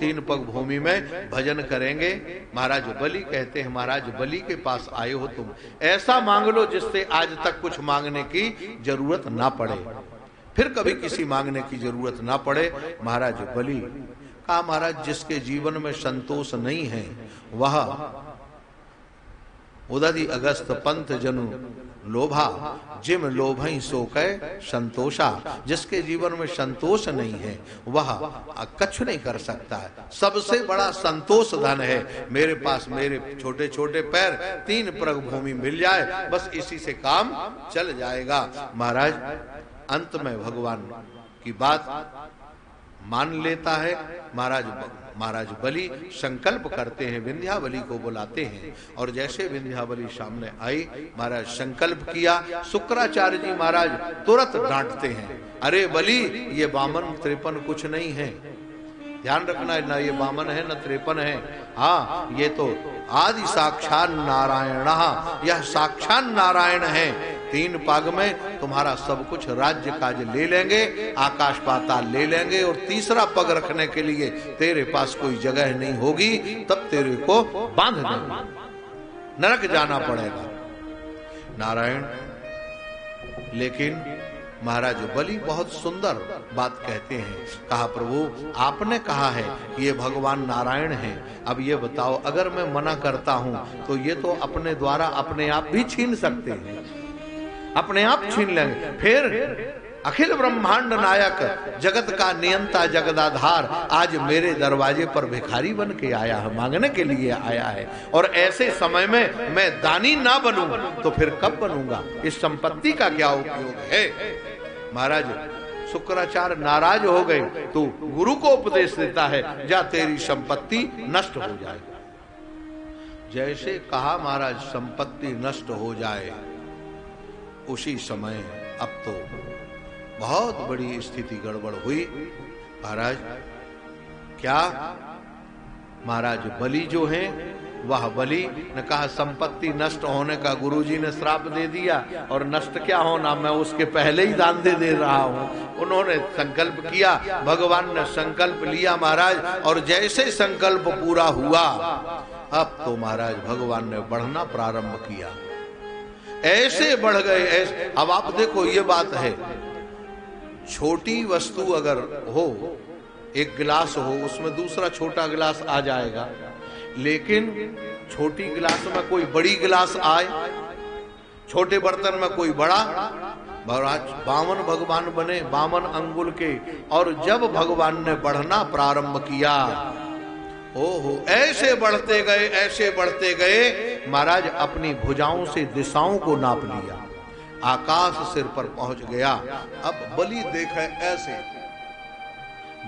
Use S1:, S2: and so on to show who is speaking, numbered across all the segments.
S1: तीन पग भूमि में भजन करेंगे। महाराज बलि कहते हैं, महाराज बलि के पास आए हो तुम, ऐसा मांग लो जिससे आज तक कुछ मांगने की जरूरत ना पड़े, फिर कभी किसी मांगने की जरूरत ना पड़े। महाराज बलि कहा, महाराज जिसके जीवन में संतोष नहीं है वह उदधि अगस्त पंथ जनु लोभा, जिम लोभई सो कै संतोषा। जिसके जीवन में संतोष नहीं है वह कछु नहीं कर सकता है। सबसे बड़ा संतोष धन है मेरे पास, मेरे छोटे छोटे पैर, तीन प्रग भूमि मिल जाए, बस इसी से काम चल जाएगा। महाराज अंत में भगवान की बात मान लेता है। महाराज बलि संकल्प करते हैं, विंध्यावली को बुलाते हैं, और जैसे विंध्यावली सामने आई, महाराज संकल्प किया। शुक्राचार्य जी महाराज तुरंत डांटते हैं, अरे बलि ये वामन 53 कुछ नहीं है, ध्यान रखना, ना ये वामन है न 53 है, हाँ ये तो आदि साक्षात नारायण, यह साक्षात नारायण है। तीन पाग में तुम्हारा सब कुछ राज्य काज ले लेंगे, आकाश पाताल ले लेंगे, और तीसरा पग रखने के लिए तेरे पास कोई जगह नहीं होगी, तब तेरे को बांध देंगे, नरक जाना पड़ेगा। नारायण, लेकिन महाराज बलि बहुत सुंदर बात कहते हैं, कहा प्रभु आपने कहा है कि ये भगवान नारायण हैं, अब ये बताओ अगर मैं मना करता हूं तो ये तो अपने द्वारा अपने आप भी छीन सकते हैं, अपने आप छीन लेंगे। फिर अखिल ब्रह्मांड नायक, जगत का नियंता, जगदाधार आज मेरे दरवाजे पर भिखारी बन के आया है, मांगने के लिए आया है, और ऐसे समय में मैं दानी ना बनूं तो फिर कब बनूंगा? इस संपत्ति का क्या उपयोग है? महाराज शुक्राचार्य नाराज हो गए, तो गुरु को उपदेश देता है, जा तेरी संपत्ति नष्ट हो जाए। जैसे कहा महाराज संपत्ति नष्ट हो जाए, उसी समय अब तो बहुत बड़ी स्थिति गड़बड़ हुई। महाराज क्या? महाराज बलि जो हैं, वह बलि ने कहा संपत्ति नष्ट होने का गुरुजी ने श्राप दे दिया, और नष्ट क्या होना, मैं उसके पहले ही दान दे रहा हूं। उन्होंने संकल्प किया, भगवान ने संकल्प लिया महाराज, और जैसे संकल्प पूरा हुआ, अब तो महाराज भगवान ने बढ़ना प्रारंभ किया, ऐसे बढ़ गए ऐसे। अब आप देखो ये बात है, छोटी वस्तु अगर हो, एक गिलास हो, उसमें दूसरा छोटा गिलास आ जाएगा, लेकिन छोटी गिलास में कोई बड़ी गिलास आए, छोटे बर्तन में कोई बड़ा। बामन भगवान बने, बामन अंगुल के, और जब भगवान ने बढ़ना प्रारंभ किया, ओहो ऐसे बढ़ते गए, ऐसे बढ़ते गए, महाराज अपनी भुजाओं से दिशाओं को नाप लिया, आकाश सिर पर पहुंच गया। अब बलि देखे ऐसे,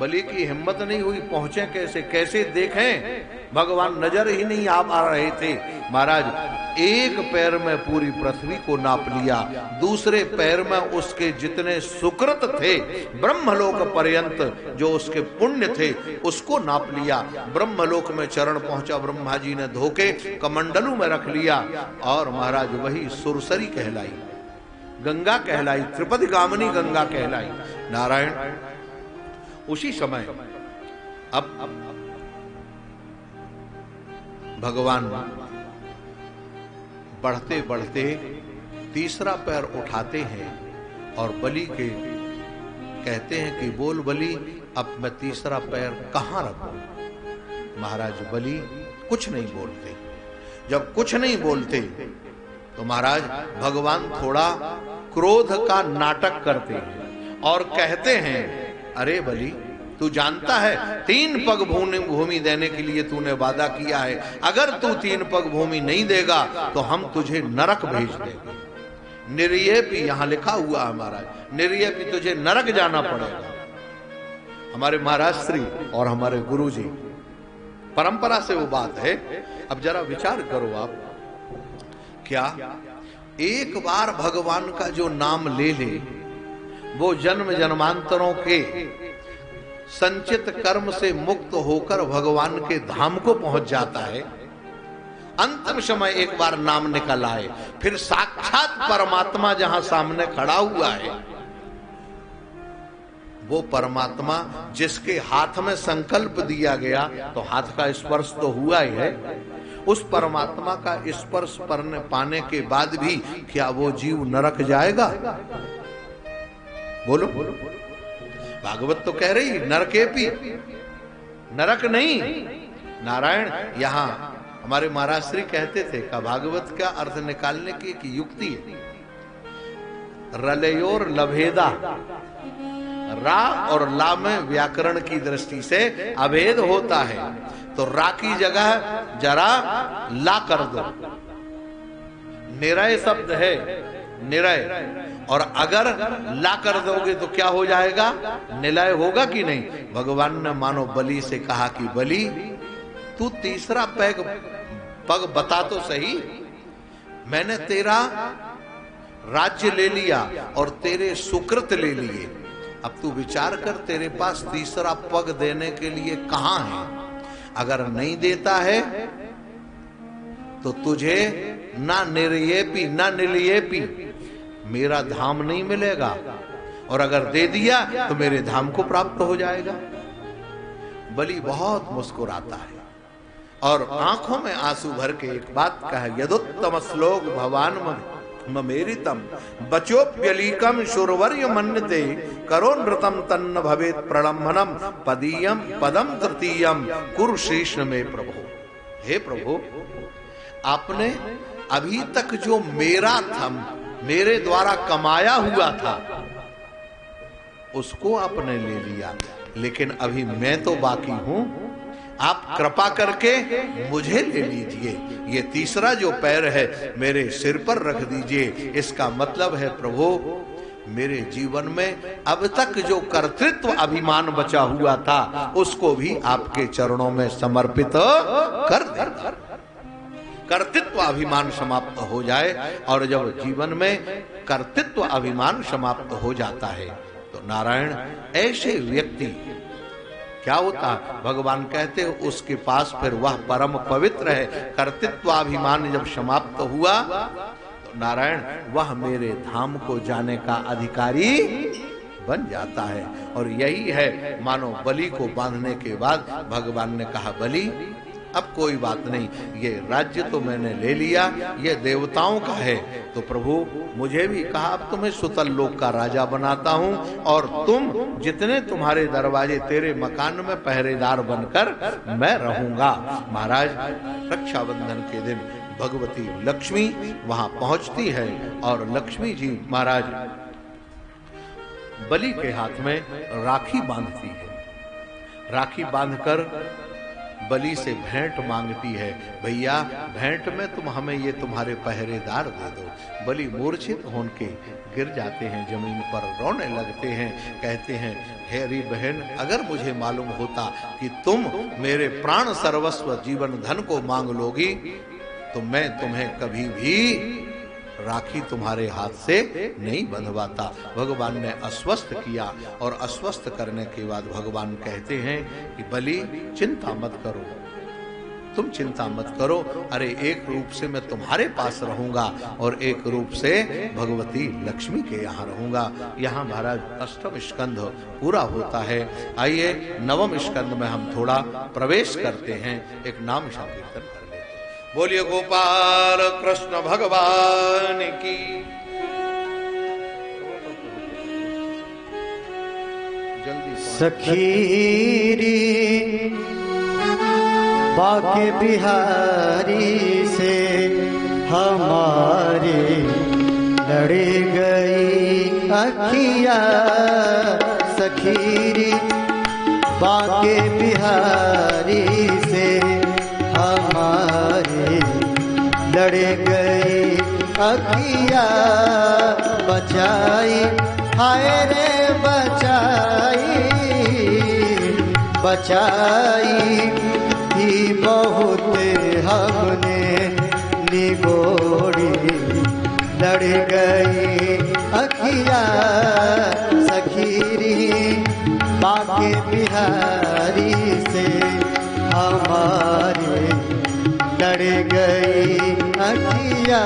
S1: बलि की हिम्मत नहीं हुई, पहुंचे कैसे, कैसे देखें, भगवान नजर ही नहीं आ रहे थे। महाराज एक पैर में पूरी पृथ्वी को नाप लिया, दूसरे पैर में उसके जितने सुकृत थे ब्रह्मलोक पर्यंत, जो उसके पुण्य थे उसको नाप लिया। ब्रह्मलोक में चरण पहुंचा, ब्रह्मा जी ने धोके कमंडलू में रख लिया, और महाराज वही सुरसरी कहलाई, गंगा कहलाई, त्रिपद गामिनी गंगा कहलाई। नारायण उसी समय अब भगवान बढ़ते बढ़ते तीसरा पैर उठाते हैं, और बलि के कहते हैं कि बोल बलि, अब मैं तीसरा पैर कहां रखूं? महाराज बलि कुछ नहीं बोलते। जब कुछ नहीं बोलते तो महाराज भगवान थोड़ा क्रोध का नाटक करते हैं, और कहते हैं, अरे बलि तू जानता है 3 पग भूमि देने के लिए तूने वादा किया है, अगर तू 3 पग भूमि नहीं देगा तो हम तुझे नरक भेज देंगे। निर्येपी यहां लिखा हुआ है महाराज, निर्येपी तुझे नरक जाना पड़ेगा। हमारे महाराज श्री और हमारे गुरुजी परंपरा से वो बात है। अब जरा विचार करो आप, क्या एक बार भगवान का जो नाम ले ले, वो जन्म जन्मांतरों के संचित कर्म से मुक्त होकर भगवान के धाम को पहुंच जाता है। अंतिम समय एक बार नाम निकल आए, फिर साक्षात परमात्मा जहां सामने खड़ा हुआ है, वो परमात्मा जिसके हाथ में संकल्प दिया गया, तो हाथ का स्पर्श तो हुआ ही है, उस परमात्मा का स्पर्श पाने के बाद भी क्या वो जीव नरक जाएगा? बोलो। भागवत तो कह रही नरकेपी, नरक नहीं। नारायण यहाँ हमारे महाराज श्री कहते थे का भागवत का अर्थ निकालने की एक युक्ति है। रलयोर लभेदा, रा और ला में व्याकरण की दृष्टि से अभेद होता है, तो रा की जगह जरा ला कर दो। निरय शब्द है, निरय, और अगर ला कर दोगे तो क्या हो जाएगा? निलय होगा कि नहीं? भगवान ने मानो बलि से कहा कि बलि तू तीसरा पग बता तो सही, मैंने तेरा राज्य ले लिया और तेरे सुकृत ले लिए, अब तू विचार कर तेरे पास तीसरा पग देने के लिए कहां है? अगर नहीं देता है तो तुझे ना निर्येपी ना निलयेपी मेरा धाम नहीं मिलेगा, और अगर दे दिया तो मेरे धाम को प्राप्त हो जाएगा। बलि बहुत मुस्कुराता है और आंखों में आंसू भर के एक बात कहा, यदुत्तम श्लोक भवान ममेरितम बचोप्यलीकम शुरवर्य मन्यते करो नृतम तन्न भवेत प्रलंबनम पदीयम पदम तृतीयम कुरु श्रीष्ण में प्रभु। हे प्रभु, आपने अभी तक जो मेरा था, मेरे द्वारा कमाया हुआ था, उसको आपने ले लिया, लेकिन अभी मैं तो बाकी हूं, आप कृपा करके मुझे ले लीजिए। ये तीसरा जो पैर है मेरे सिर पर रख दीजिए। इसका मतलब है प्रभु, मेरे जीवन में अब तक जो कर्तृत्व अभिमान बचा हुआ था उसको भी आपके चरणों में समर्पित कर देगा। कर्तृत्व अभिमान समाप्त हो जाए, और जब जीवन में कर्तृत्व अभिमान समाप्त हो जाता है तो नारायण ऐसे व्यक्ति क्या होता? भगवान कहते हैं उसके पास फिर वह परम पवित्र है। कर्तृत्वाभिमान जब समाप्त हुआ तो नारायण वह मेरे धाम को जाने का अधिकारी बन जाता है। और यही है, मानो बलि को बांधने के बाद भगवान ने कहा, बलि अब कोई बात नहीं, ये राज्य तो मैंने ले लिया, ये देवताओं का है, तो प्रभु मुझे भी कहा अब तुम्हें सुतल लोक का राजा बनाता हूं, और तुम जितने तुम्हारे दरवाजे, तेरे मकान में पहरेदार बनकर मैं रहूंगा। महाराज रक्षाबंधन के दिन भगवती लक्ष्मी वहां पहुंचती है और लक्ष्मी जी महाराज बलि के हाथ में राखी बांधती है। राखी बांधकर बलि से भेंट मांगती है, भैया भेंट में तुम हमें ये तुम्हारे पहरेदार दे दो। बलि मूर्छित होके गिर जाते हैं, जमीन पर रोने लगते हैं, कहते हैं, हेरी बहन, अगर मुझे मालूम होता कि तुम मेरे प्राण सर्वस्व जीवन धन को मांग लोगी तो मैं तुम्हें कभी भी राखी तुम्हारे हाथ से नहीं बंधवाता। भगवान ने आश्वस्त किया, और आश्वस्त करने के बाद भगवान कहते हैं कि बलि चिंता मत करो, तुम चिंता मत करो, अरे एक रूप से मैं तुम्हारे पास रहूंगा और एक रूप से भगवती लक्ष्मी के यहाँ रहूंगा। यहाँ महाराज अष्टम स्कंध पूरा होता है। आइए नवम स्कंध में हम थोड़ा प्रवेश करते हैं, एक नाम संकीर्तन कर लेते हैं। बोलिए गोपाल कृष्ण भगवान की। जल्दी
S2: सखीरी बाके बिहारी से हमारी लड़ गई अखिया, सखीरी बाके बिहारी से हमारी लड़ गई अखिया, बचाई हाय रे बचाई, बचाई ही बहुत हमने निगोड़ी, लड़ गई अखिया, सखीरी बाके बिहारी से हमारे लड़ गई अखिया।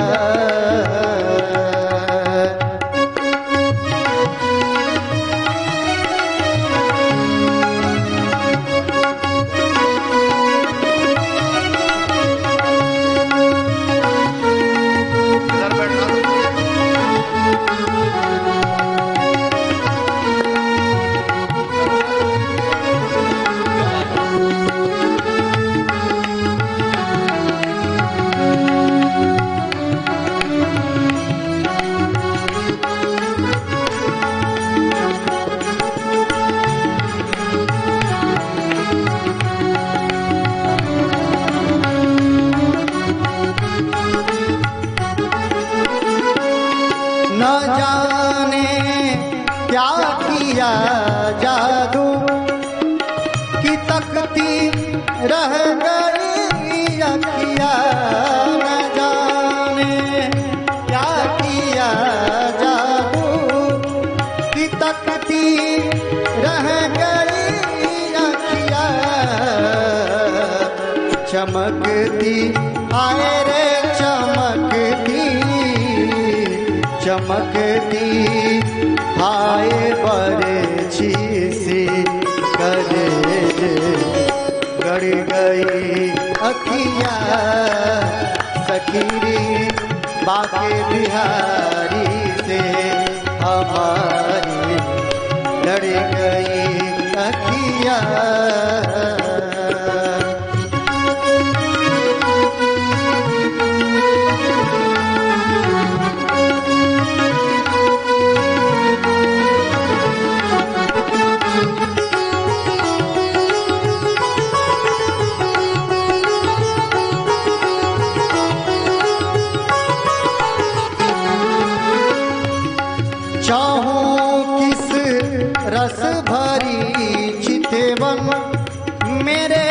S2: रह गई अखिया न जाने क्या किया जादू की तकती रह गई अखिया चमकती आए रे चमकती चमकती हाय बरछी सी करे गड़ गई अखिया सखीरी बाके बिहारी से हमारी लड़ गई अखिया रस भरी चितवन मेरे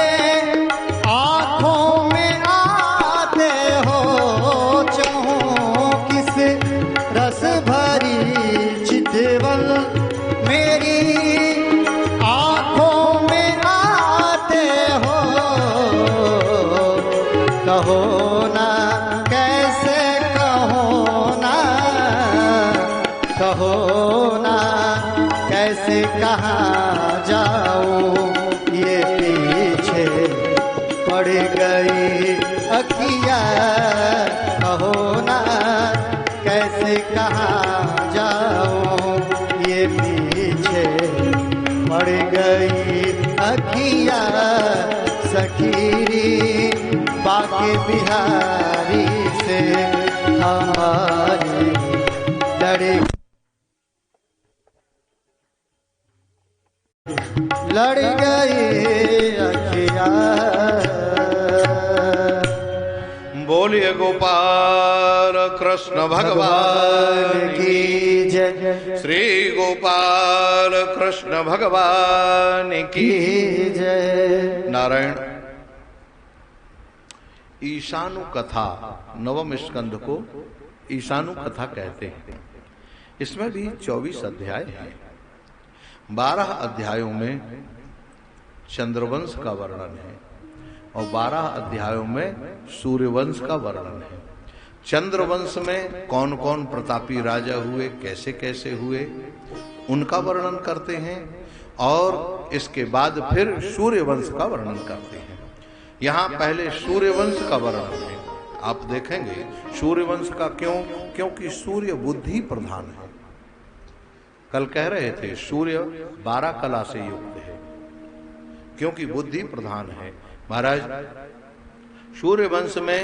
S2: आँखों में आते हो चाहो किस रस भरी चितवन मेरी आँखों में आते हो कहो ना कैसे कहो ना कहो ना कैसे कहाँ जाऊं ये पीछे पड़ गई अखिया कहो ना कैसे कहाँ जाऊं ये पीछे पड़ गई अखिया सखीरी बाके बिहारी से हमारी लड़ गई अखिया।
S1: बोलिए गोपाल कृष्ण भगवान की
S2: जय।
S1: श्री गोपाल कृष्ण भगवान की
S2: जय।
S1: नारायण ईशानु कथा नवम स्कंध को ईशानु कथा कहते हैं। इसमें भी 24 अध्याय हैं। 12 अध्यायों में चंद्रवंश का वर्णन है और 12 अध्यायों में सूर्यवंश का वर्णन है। चंद्रवंश में कौन कौन प्रतापी राजा हुए, कैसे कैसे हुए, उनका वर्णन करते हैं और इसके बाद फिर सूर्यवंश का वर्णन करते हैं। यहाँ पहले सूर्यवंश का वर्णन है। आप देखेंगे सूर्यवंश का क्यों, क्योंकि सूर्य बुद्धि प्रधान है। कल कह रहे थे सूर्य 12 कला से युक्त है क्योंकि बुद्धि प्रधान है। महाराज सूर्य वंश में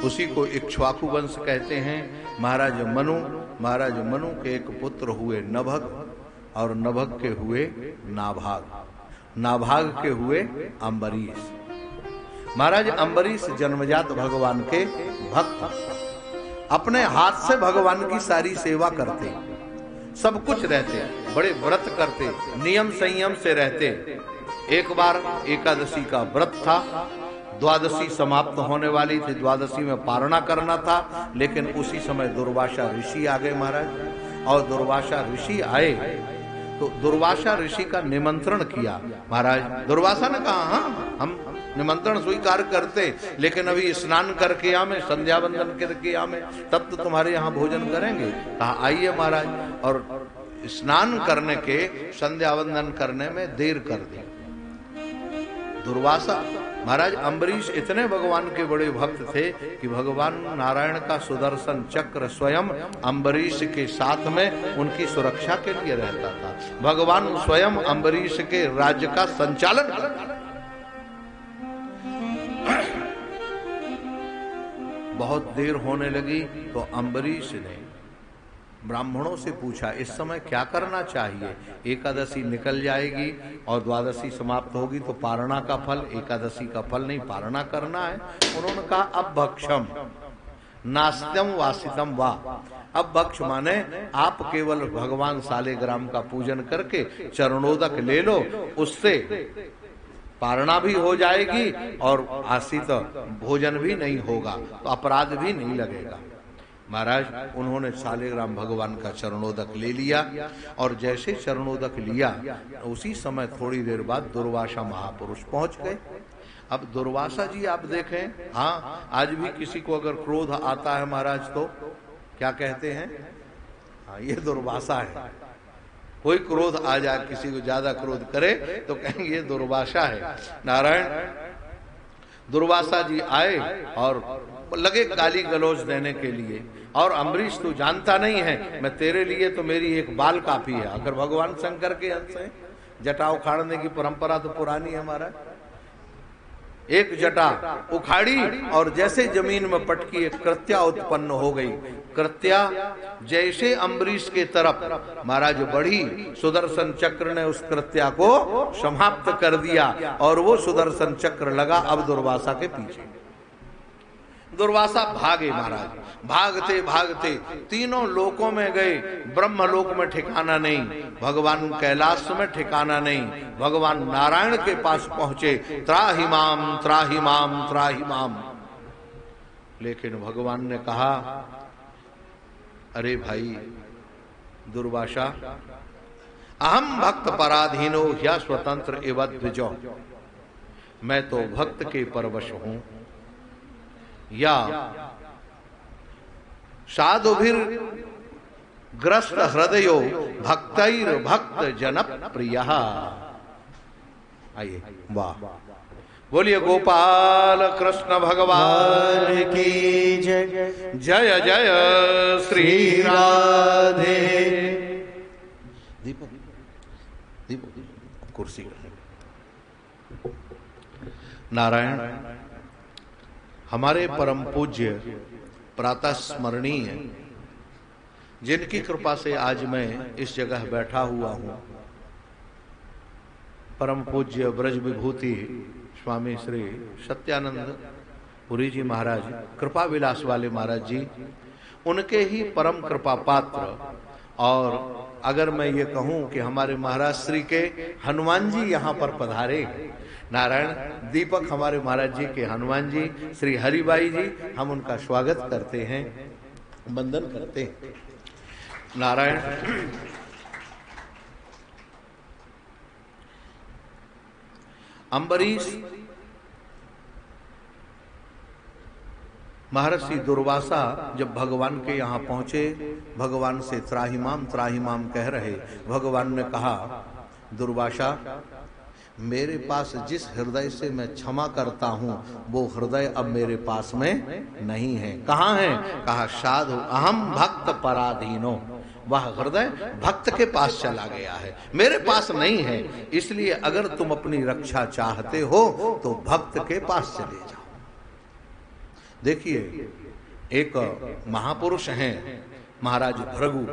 S1: उसी को इक्ष्वाकु वंश कहते हैं। महाराज मनु के एक पुत्र हुए नभग और नभग के हुए नाभाग, नाभाग के हुए अम्बरीश। महाराज अम्बरीश जन्मजात भगवान के भक्त, अपने हाथ से भगवान की सारी सेवा करते, सब कुछ रहते, बड़े व्रत करते, नियम संयम से रहते। एक बार एकादशी का व्रत था, द्वादशी समाप्त होने वाली थी, द्वादशी में पारणा करना था, लेकिन उसी समय दुर्वासा ऋषि आ गए महाराज। और दुर्वासा ऋषि आए तो दुर्वासा ऋषि का निमंत्रण किया। महाराज दुर्वासा ने कहा हाँ हम निमंत्रण स्वीकार करते, लेकिन अभी स्नान करके आमे, संध्या वंदन करके आमे, तब तो तुम्हारे यहाँ भोजन करेंगे। कहा आइए महाराज। और स्नान करने के, संध्या वंदन करने में देर कर दी दुर्वासा। महाराज अम्बरीश इतने भगवान के बड़े भक्त थे कि भगवान नारायण का सुदर्शन चक्र स्वयं अम्बरीश के साथ में उनकी सुरक्षा के लिए रहता था। भगवान स्वयं अम्बरीश के राज्य का संचालन करता। बहुत देर होने लगी तो अम्बरीश ने ब्राह्मणों से पूछा इस समय क्या करना चाहिए। एकादशी निकल जाएगी और द्वादशी समाप्त होगी तो पारणा का फल, एकादशी का फल नहीं, पारणा करना है। उन्होंने कहा अब भक्षम नास्त्यम वासितम वा। अब भक्ष माने आप केवल भगवान सालेग्राम का पूजन करके चरणोदक ले लो, उससे पारणा भी हो जाएगी और आश्रित भोजन भी नहीं होगा, तो अपराध भी नहीं लगेगा। महाराज उन्होंने शालिग्राम भगवान का चरणोदक ले लिया और जैसे चरणोदक लिया उसी समय थोड़ी देर बाद दुर्वासा महापुरुष पहुंच गए। अब दुर्वासा जी आप देखें, हाँ आज भी किसी को अगर क्रोध आता है महाराज तो क्या कहते हैं, हाँ ये दुर्वासा है। कोई क्रोध आ जाए, किसी को ज्यादा क्रोध करे तो कहेंगे ये दुर्वासा है। नारायण दुर्वासा जी आए और लगे गाली गलौज देने के लिए, और अम्बरीश तू जानता नहीं है मैं तेरे लिए तो मेरी एक बाल काफी है। अगर भगवान शंकर के अंश है, जटा उखाड़ने की परंपरा तो पुरानी है हमारा। एक जटा उखाड़ी और जैसे जमीन में पटकी एक कृत्या उत्पन्न हो गई। कृत्या जैसे अम्बरीश के तरफ महाराज बढ़ी, सुदर्शन चक्र ने उस कृत्या को समाप्त कर दिया और वो सुदर्शन चक्र लगा अब दुर्वासा के पीछे। दुर्वासा भागे महाराज, भागते भागते तीनों लोकों में गए, ब्रह्म लोक में ठिकाना नहीं, भगवान कैलाश में ठिकाना नहीं, भगवान नारायण के पास पहुंचे, त्राहि माम त्राहि माम त्राहि माम। लेकिन भगवान ने कहा, अरे भाई दुर्वासा, अहम भक्त पराधीनो ह्य स्वतंत्र एवं द्विजो, मैं तो भक्त के परवश हूं, या साधुभिर ग्रस्त हृदयो भक्तैर भक्त जन प्रिय। आइए, वाह, बोलिए गोपाल कृष्ण भगवान की जय। जय जय श्री राधे। दीपक दीपक कुर्सी। नारायण हमारे परम पूज्य प्रातः स्मरणीय, जिनकी कृपा से आज मैं इस जगह बैठा हुआ हूं, परम पूज्य ब्रज विभूति स्वामी श्री सत्यानंद पुरी जी महाराज, कृपा विलास वाले महाराज जी, उनके ही परम कृपा पात्र। और अगर मैं ये कहूं कि हमारे महाराज श्री के हनुमान जी यहाँ पर पधारे, नारायण दीपक हमारे महाराज जी के हनुमान जी श्री हरिबाई जी, हम उनका स्वागत करते हैं, वंदन करते हैं। नारायण अम्बरीश महर्षि दुर्वासा जब भगवान के यहाँ पहुंचे, भगवान से त्राहिमाम कह रहे, भगवान ने कहा, दुर्वासा मेरे पास जिस हृदय से मैं क्षमा करता हूं वो हृदय अब मेरे पास में नहीं है। कहाँ है? कहा साधु अहम भक्त पराधीनो, वह हृदय भक्त के पास चला गया है, मेरे पास नहीं है। इसलिए अगर तुम अपनी रक्षा चाहते हो तो भक्त के पास चले जाओ। देखिए एक महापुरुष हैं महाराज भृगु,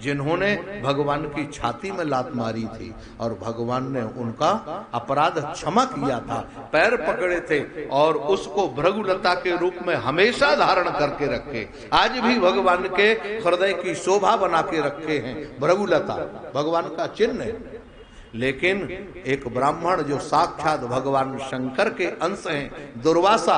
S1: जिन्होंने भगवान की छाती में लात मारी थी और भगवान ने उनका अपराध क्षमा किया था, पैर पकड़े थे और उसको भृगुलता के रूप में हमेशा धारण करके रखे। आज भी भगवान के हृदय की शोभा बना के रखे हैं भृगुलता, भगवान का चिन्ह है। लेकिन एक ब्राह्मण जो साक्षात भगवान शंकर के अंश हैं, दुर्वासा,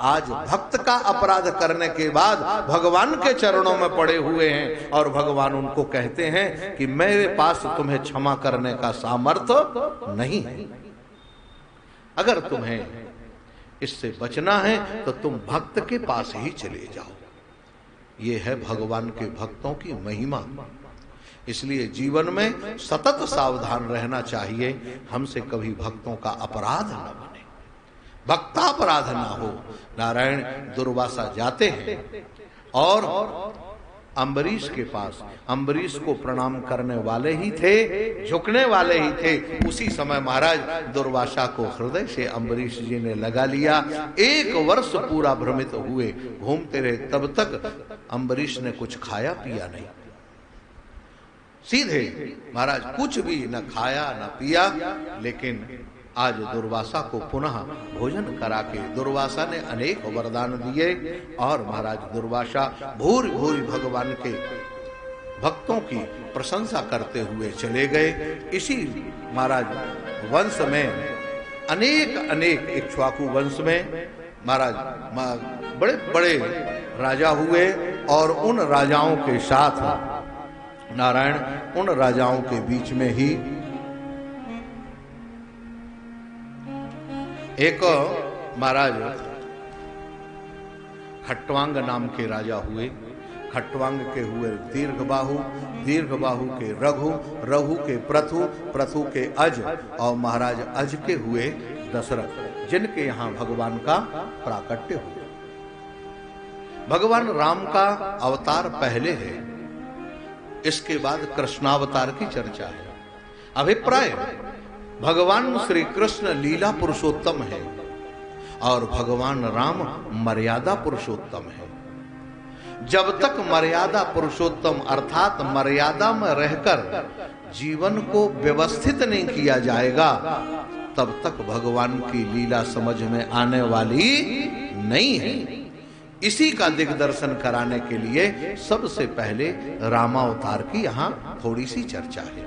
S1: आज भक्त का अपराध करने के बाद भगवान के चरणों में पड़े हुए हैं और भगवान उनको कहते हैं कि मेरे पास तुम्हें क्षमा करने का सामर्थ्य नहीं है। अगर तुम्हें इससे बचना है तो तुम भक्त के पास ही चले जाओ। ये है भगवान के भक्तों की महिमा। इसलिए जीवन में सतत सावधान रहना चाहिए, हमसे कभी भक्तों का अपराध न बने, भक्तापराध ना हो। नारायण दुर्वासा जाते हैं और अम्बरीश के पास, अम्बरीश को प्रणाम करने वाले ही थे, झुकने वाले ही थे। उसी समय महाराज दुर्वासा को हृदय से अम्बरीश जी ने लगा लिया। 1 वर्ष पूरा भ्रमित हुए, घूमते रहे, तब तक अम्बरीश ने कुछ खाया पिया नहीं। सीधे महाराज कुछ भी न खाया न पिया। लेकिन आज दुर्वासा को पुनः भोजन करा के दुर्वासा ने अनेक वरदान दिए और महाराज दुर्वासा भूरि भूरि भगवान के भक्तों की प्रशंसा करते हुए चले गए। इसी महाराज वंश में अनेक अनेक इक्ष्वाकु वंश में महाराज बड़े बड़े राजा हुए और उन राजाओं के साथ नारायण उन राजाओं के बीच में ही एक महाराज खट्वांग नाम के राजा हुए। खट्वांग के हुए दीर्घबाहु, दीर्घबाहु के रघु, रघु के प्रथु, प्रथु के अज और महाराज अज के हुए दशरथ, जिनके यहाँ भगवान का प्राकट्य हुआ। भगवान राम का अवतार पहले है, इसके बाद कृष्णावतार की चर्चा है। अभिप्राय भगवान श्री कृष्ण लीला पुरुषोत्तम है और भगवान राम मर्यादा पुरुषोत्तम है। जब तक मर्यादा पुरुषोत्तम अर्थात मर्यादा में रहकर जीवन को व्यवस्थित नहीं किया जाएगा, तब तक भगवान की लीला समझ में आने वाली नहीं है। इसी का दिग्दर्शन कराने के लिए सबसे पहले रामावतार की यहां थोड़ी सी चर्चा है।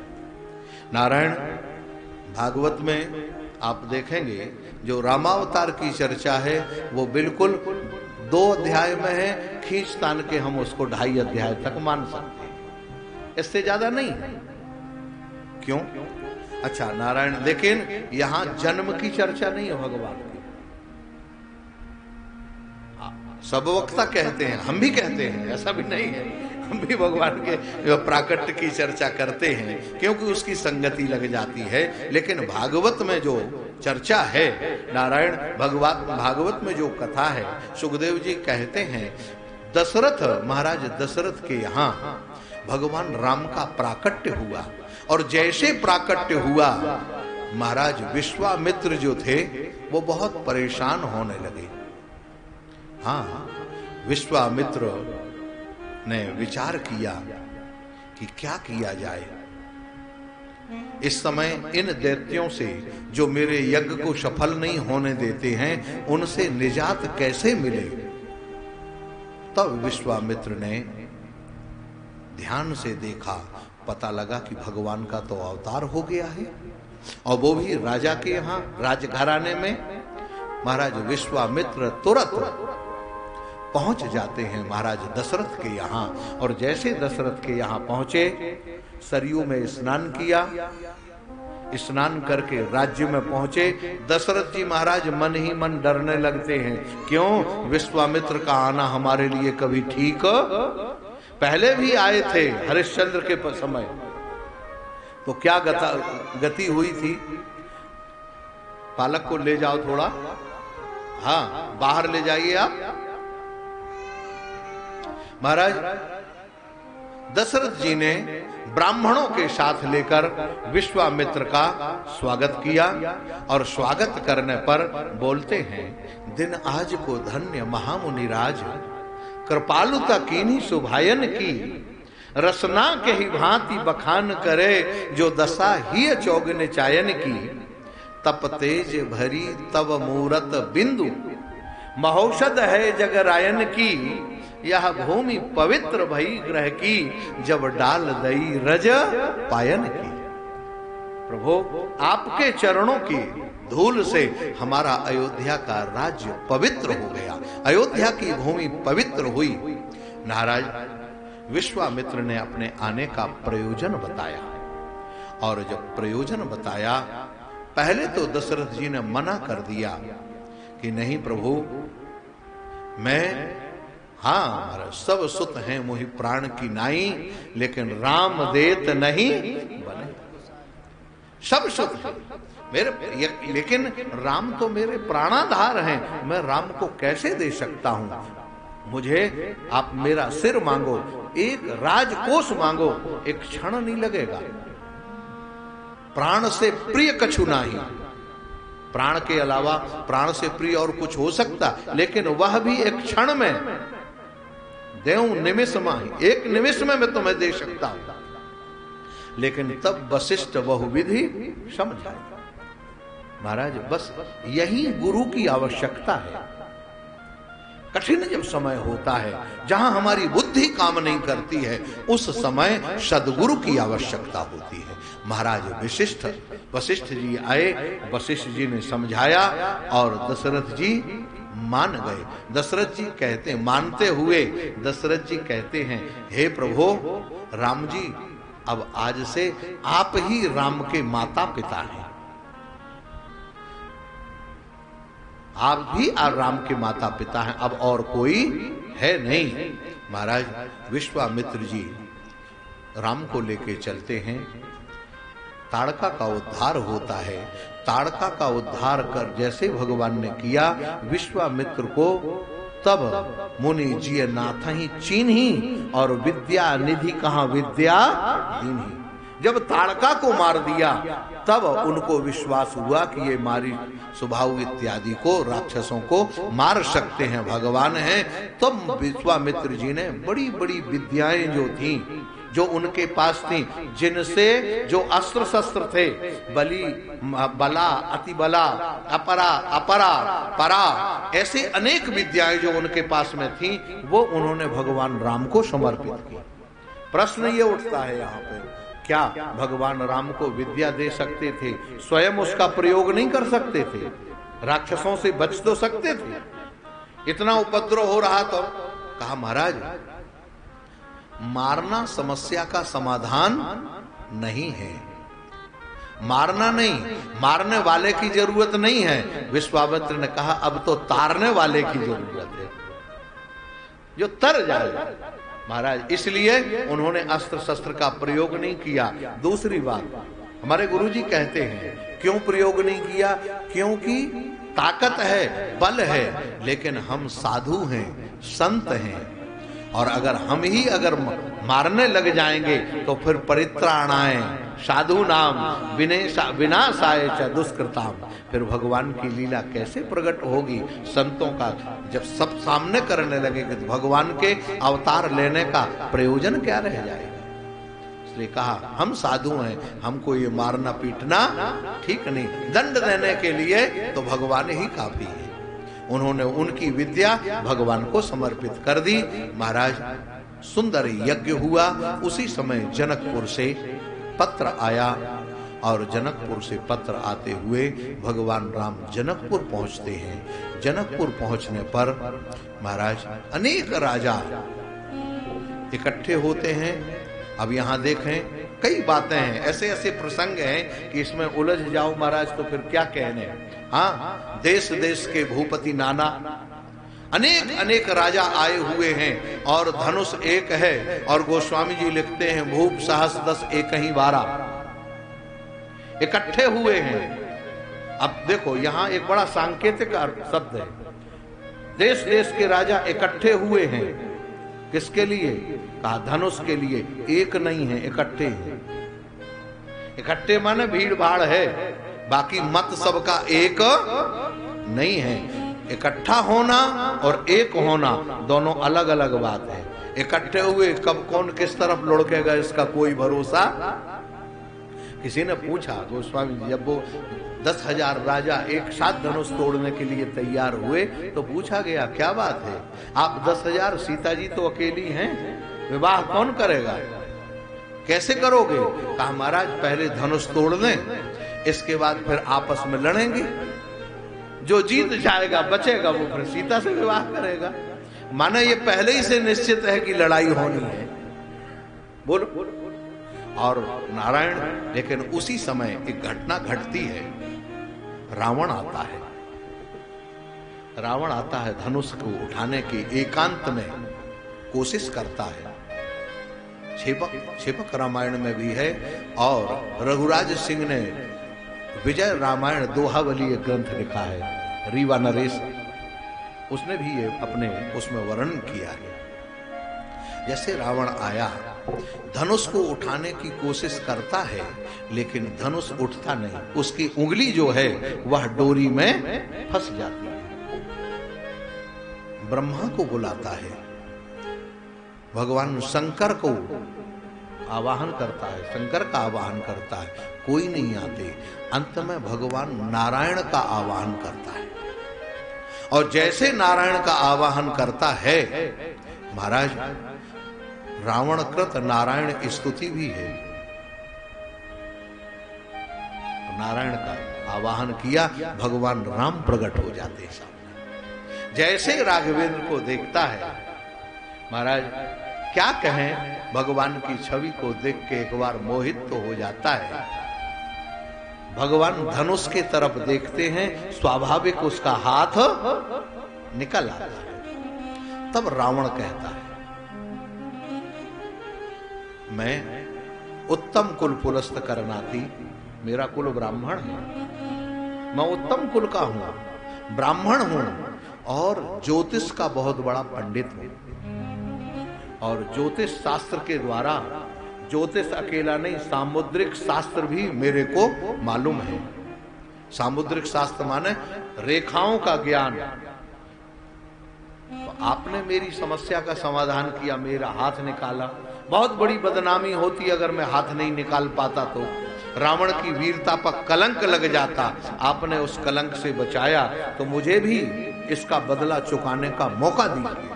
S1: नारायण भागवत में आप देखेंगे जो रामावतार की चर्चा है वो बिल्कुल 2 अध्याय में है, खींच तान के हम उसको 2.5 अध्याय तक मान सकते हैं, इससे ज्यादा नहीं है। क्यों? अच्छा नारायण, लेकिन यहां जन्म की चर्चा नहीं है भगवान की। सब वक्ता कहते हैं, हम भी कहते हैं, ऐसा भी नहीं है, हम भी भगवान के प्राकट्य की चर्चा करते हैं क्योंकि उसकी संगति लग जाती है। लेकिन भागवत में जो चर्चा है नारायण, भागवत में जो कथा है, सुखदेव जी कहते हैं दशरथ महाराज दशरथ के यहाँ भगवान राम का प्राकट्य हुआ और जैसे प्राकट्य हुआ महाराज विश्वामित्र जो थे वो बहुत परेशान होने लगे। हाँ, विश्वामित्र ने विचार किया कि क्या किया जाए। इस समय इन दैत्यों से जो मेरे यज्ञ को सफल नहीं होने देते हैं उनसे निजात कैसे मिले। तब विश्वामित्र ने ध्यान से देखा, पता लगा कि भगवान का तो अवतार हो गया है और वो भी राजा के यहाँ राजघराने में। महाराज विश्वामित्र तुरंत पहुंच जाते हैं महाराज दशरथ के यहाँ और जैसे दशरथ के यहाँ पहुंचे सरयू में स्नान किया, स्नान करके राज्य में पहुंचे। दशरथ जी महाराज मन ही मन डरने लगते हैं। क्यों? विश्वामित्र का आना हमारे लिए कभी ठीक, पहले भी आए थे हरिश्चंद्र के समय, तो क्या गति हुई थी। पालक को ले जाओ थोड़ा, हाँ बाहर ले जाइए आप। महाराज दशरथ जी ने ब्राह्मणों के साथ लेकर विश्वामित्र का स्वागत किया और स्वागत करने पर बोलते हैं, दिन आज को धन्य महामुनि राज, कृपालुता कीन्ही सुभायन की, रसना के ही भांति बखान करे, जो दशा ही चौगने चायन की, तप तेज भरी तब मूरत बिंदु, महौषध है जगरायन की, यह भूमि पवित्र भई ग्रह की, जब डाल दई रज पायन की। प्रभु आपके चरणों की धूल से हमारा अयोध्या का राज्य पवित्र हो गया, अयोध्या की भूमि पवित्र हुई। महाराज विश्वामित्र ने अपने आने का प्रयोजन बताया और जब प्रयोजन बताया, पहले तो दशरथ जी ने मना कर दिया कि नहीं प्रभु, मैं हाँ सब सुत हैं मोहि प्राण की नाई, लेकिन राम देत नहीं बने। सब सुत हैं मेरे, लेकिन राम तो मेरे प्राणाधार हैं, मैं राम को कैसे दे सकता हूं। मुझे आप मेरा सिर मांगो, एक राजकोष मांगो, एक क्षण नहीं लगेगा। प्राण से प्रिय कछु नहीं, प्राण के अलावा प्राण से प्रिय और कुछ हो सकता, लेकिन वह भी एक क्षण में, देव निमिष माही, एक निमिष में मैं तुम्हें दे सकता हूं। लेकिन तब वशिष्ठ बहुविधि समझाए। महाराज बस यही गुरु की आवश्यकता है। कठिन जब समय होता है, जहां हमारी बुद्धि काम नहीं करती है, उस समय सद्गुरु की आवश्यकता होती है। महाराज वशिष्ठ जी आए, वशिष्ठ जी ने समझाया और दशरथ जी मान गए। दशरथ जी कहते, मानते हुए दशरथ जी कहते हैं, हे प्रभु राम जी, अब आज से आप ही राम के माता पिता हैं, आप भी राम के माता पिता हैं, अब और कोई है नहीं। महाराज विश्वामित्र जी राम को लेके चलते हैं, ताड़का का उद्धार होता है। ताड़का का उद्धार कर जैसे भगवान ने किया, विश्वामित्र को तब मुनि जी नाथ ही चीन्ही और विद्या निधि कहां विद्या दीन्ही। जब ताड़का को मार दिया तब उनको विश्वास हुआ कि ये मारी स्वभाव इत्यादि को, राक्षसों को मार सकते हैं, भगवान हैं। तब विश्वामित्र जी ने बड़ी बड़ी विद्याएं जो थी, जो उनके पास थी, जिनसे जो अस्त्र शस्त्र थे, बला, अति बला, अपरा, अपरा, परा, ऐसे अनेक विद्याएं जो उनके पास में थी, वो उन्होंने भगवान राम को समर्पित की। प्रश्न ये उठता है यहाँ पे, क्या भगवान राम को विद्या दे सकते थे, स्वयं उसका प्रयोग नहीं कर सकते थे? राक्षसों से बच तो सकते थे, इतना उपद्रव हो रहा तो। कहा महाराज मारना समस्या का समाधान नहीं है, मारना नहीं, मारने वाले की जरूरत नहीं है। विश्वामित्र ने कहा अब तो तारने वाले की जरूरत है, जो तर जाए। महाराज इसलिए उन्होंने अस्त्र शस्त्र का प्रयोग नहीं किया। दूसरी बात, हमारे गुरुजी कहते हैं क्यों प्रयोग नहीं किया? क्योंकि ताकत है, बल है, लेकिन हम साधु हैं, संत हैं, और अगर हम ही अगर मारने लग जाएंगे तो फिर परित्राणाय साधु नाम विनाशाय च दुष्कृताम, फिर भगवान की लीला कैसे प्रकट होगी? संतों का जब सब सामने करने लगेंगे तो भगवान के अवतार लेने का प्रयोजन क्या रह जाएगा? इसलिए कहा हम साधु हैं, हमको ये मारना पीटना ठीक नहीं, दंड देने के लिए तो भगवान ही काफी है। उन्होंने उनकी विद्या भगवान को समर्पित कर दी। महाराज सुंदर यज्ञ हुआ। उसी समय जनकपुर से पत्र आया और जनकपुर से पत्र आते हुए भगवान राम जनकपुर पहुंचते हैं। जनकपुर पहुंचने पर महाराज अनेक राजा इकट्ठे होते हैं। अब यहाँ देखें कई बातें हैं, ऐसे ऐसे प्रसंग हैं कि इसमें उलझ जाओ महाराज तो फिर क्या कहने। हाँ, देश देश के भूपति नाना, अनेक अनेक राजा आए हुए हैं और धनुष एक है। और गोस्वामी जी लिखते हैं भूप सहस 10 एक ही 12 इकट्ठे हुए हैं। अब देखो यहाँ एक बड़ा सांकेतिक शब्द है, देश देश के राजा इकट्ठे हुए हैं। किसके लिए? कहा धनुष के लिए। एक नहीं है, इकट्ठे हैं। इकट्ठे माने भीड़ भाड़ है, बाकी मत सबका एक नहीं है। इकट्ठा होना और एक होना दोनों अलग अलग बात है। इकट्ठे हुए कब कौन किस तरफ लुढ़केगा इसका कोई भरोसा। किसी ने पूछा गोस्वामी जी, जब वो 10,000 राजा एक साथ धनुष तोड़ने के लिए तैयार हुए तो पूछा गया क्या बात है, आप 10,000, सीता जी तो अकेली हैं, विवाह कौन करेगा, कैसे करोगे? कहा महाराज पहले धनुष तोड़ दें, इसके बाद फिर आपस में लड़ेंगे, जो जीत जाएगा बचेगा वो फिर सीता से विवाह करेगा। माने ये पहले ही से निश्चित है कि लड़ाई होनी है। बोलो। और नारायण, लेकिन उसी समय एक घटना घटती है, रावण आता है। रावण आता है, धनुष को उठाने की एकांत में कोशिश करता है। छेपक रामायण में भी है और रघुराज सिंह ने विजय रामायण दोहावली एक ग्रंथ लिखा है, रीवा नरेश, उसने भी ये अपने उसमें वर्णन किया है। जैसे रावण आया, धनुष को उठाने की कोशिश करता है, लेकिन धनुष उठता नहीं, उसकी उंगली जो है वह डोरी में फंस जाती है। ब्रह्मा को बुलाता है, भगवान शंकर को आवाहन करता है, शंकर का आवाहन करता है, कोई नहीं आते। अंत में भगवान नारायण का आवाहन करता है और जैसे नारायण का आवाहन करता है, महाराज रावण कृत नारायण स्तुति भी है। नारायण का आवाहन किया, भगवान राम प्रकट हो जाते हैं सामने। जैसे राघवेंद्र को देखता है, महाराज क्या कहें, भगवान की छवि को देख के एक बार मोहित तो हो जाता है। भगवान धनुष के तरफ देखते हैं, स्वाभाविक उसका हाथ निकल आता है। तब रावण कहता है, मैं उत्तम कुल पुलस्त करनाती, मेरा कुल ब्राह्मण है, मैं उत्तम कुल का हूं, ब्राह्मण हूं और ज्योतिष का बहुत बड़ा पंडित हूं। और ज्योतिष शास्त्र के द्वारा, ज्योतिष अकेला नहीं, सामुद्रिक शास्त्र भी मेरे को मालूम है। सामुद्रिक शास्त्र माने रेखाओं का ज्ञान। तो आपने मेरी समस्या का समाधान किया, मेरा हाथ निकाला। बहुत बड़ी बदनामी होती अगर मैं हाथ नहीं निकाल पाता तो। रावण की वीरता पर कलंक लग जाता, आपने उस कलंक से बचाया, तो मुझे भी इसका बदला चुकाने का मौका दीजिए।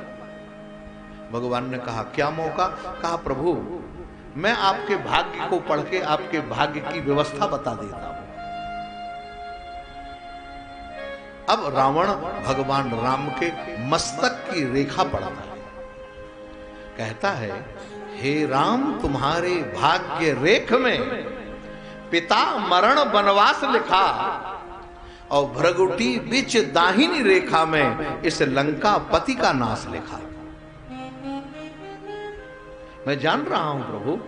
S1: भगवान ने कहा, क्या मौका? कहा, प्रभु मैं आपके भाग्य को पढ़ के आपके भाग्य की व्यवस्था बता देता हूं। अब रावण भगवान राम के मस्तक की रेखा पढ़ता है, कहता है, हे राम तुम्हारे भाग्य रेख में पिता मरण वनवास लिखा और भ्रगुटी बीच दाहिनी रेखा में इस लंका पति का नाश लिखा। मैं जान रहा हूं प्रभु,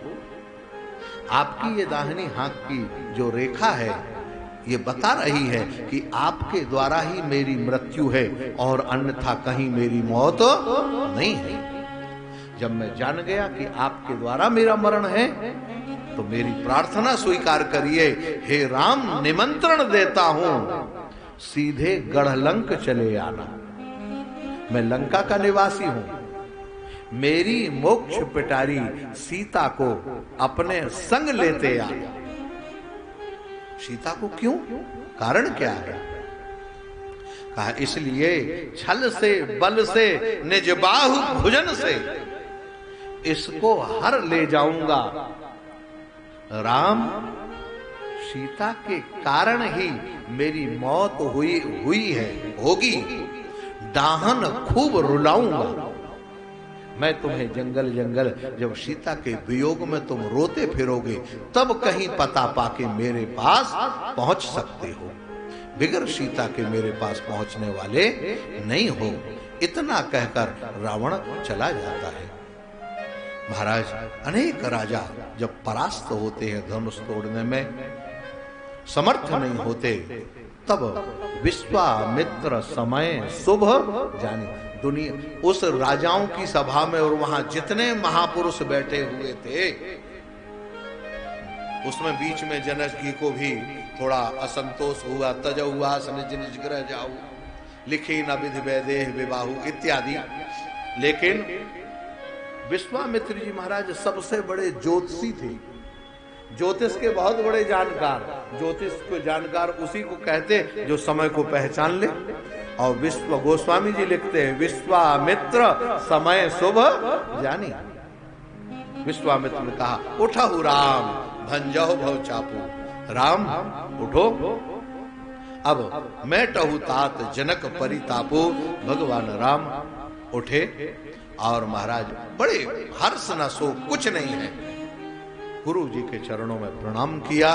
S1: आपकी ये दाहिनी हाथ की जो रेखा है ये बता रही है कि आपके द्वारा ही मेरी मृत्यु है और अन्यथा कहीं मेरी मौत नहीं है। जब मैं जान गया कि आपके द्वारा मेरा मरण है, तो मेरी प्रार्थना स्वीकार करिए। हे राम, निमंत्रण देता हूं, सीधे गढ़लंक चले आना। मैं लंका का निवासी हूं, मेरी मोक्ष पिटारी सीता को अपने संग लेते आना। सीता को क्यों? कारण क्या है? कहा, इसलिए छल से बल से निज बाहु भुजन से इसको हर ले जाऊंगा। राम, सीता के कारण ही मेरी मौत हुई है, होगी। दाहन खूब रुलाऊंगा मैं तुम्हें, जंगल जंगल जब सीता के वियोग में तुम रोते फिरोगे, तब कहीं पता पाके मेरे पास पहुंच सकते हो। बिगर सीता के मेरे पास पहुंचने वाले नहीं हो। इतना कहकर रावण चला जाता है। महाराज, अनेक राजा जब परास्त होते हैं, धनुष तोड़ने में समर्थ नहीं होते, तब विश्वामित्र समय शुभ जाने। दुनिया उस राजाओं की सभा में और वहां जितने महापुरुष बैठे हुए थे, उसमें बीच में जनक जी को भी थोड़ा असंतोष हुआ। तजहुआस निज निज ग्रह जाऊ, लिखी न विधि वैदेह विबाहु इत्यादि। लेकिन विश्वामित्र जी महाराज सबसे बड़े ज्योतिषी थे, ज्योतिष के बहुत बड़े जानकार। ज्योतिष को जानकार उसी को कहते जो समय को पहचान ले। और विश्व गोस्वामी जी लिखते हैं, विश्वामित्र समय शुभ जानी। विश्वामित्र ने कहा, उठहु राम भंजहु भव चापू। राम उठो, अब मैं टहु तात जनक परितापो। भगवान राम उठे और महाराज बड़े हर्ष न सो कुछ नहीं है, गुरु जी के चरणों में प्रणाम किया,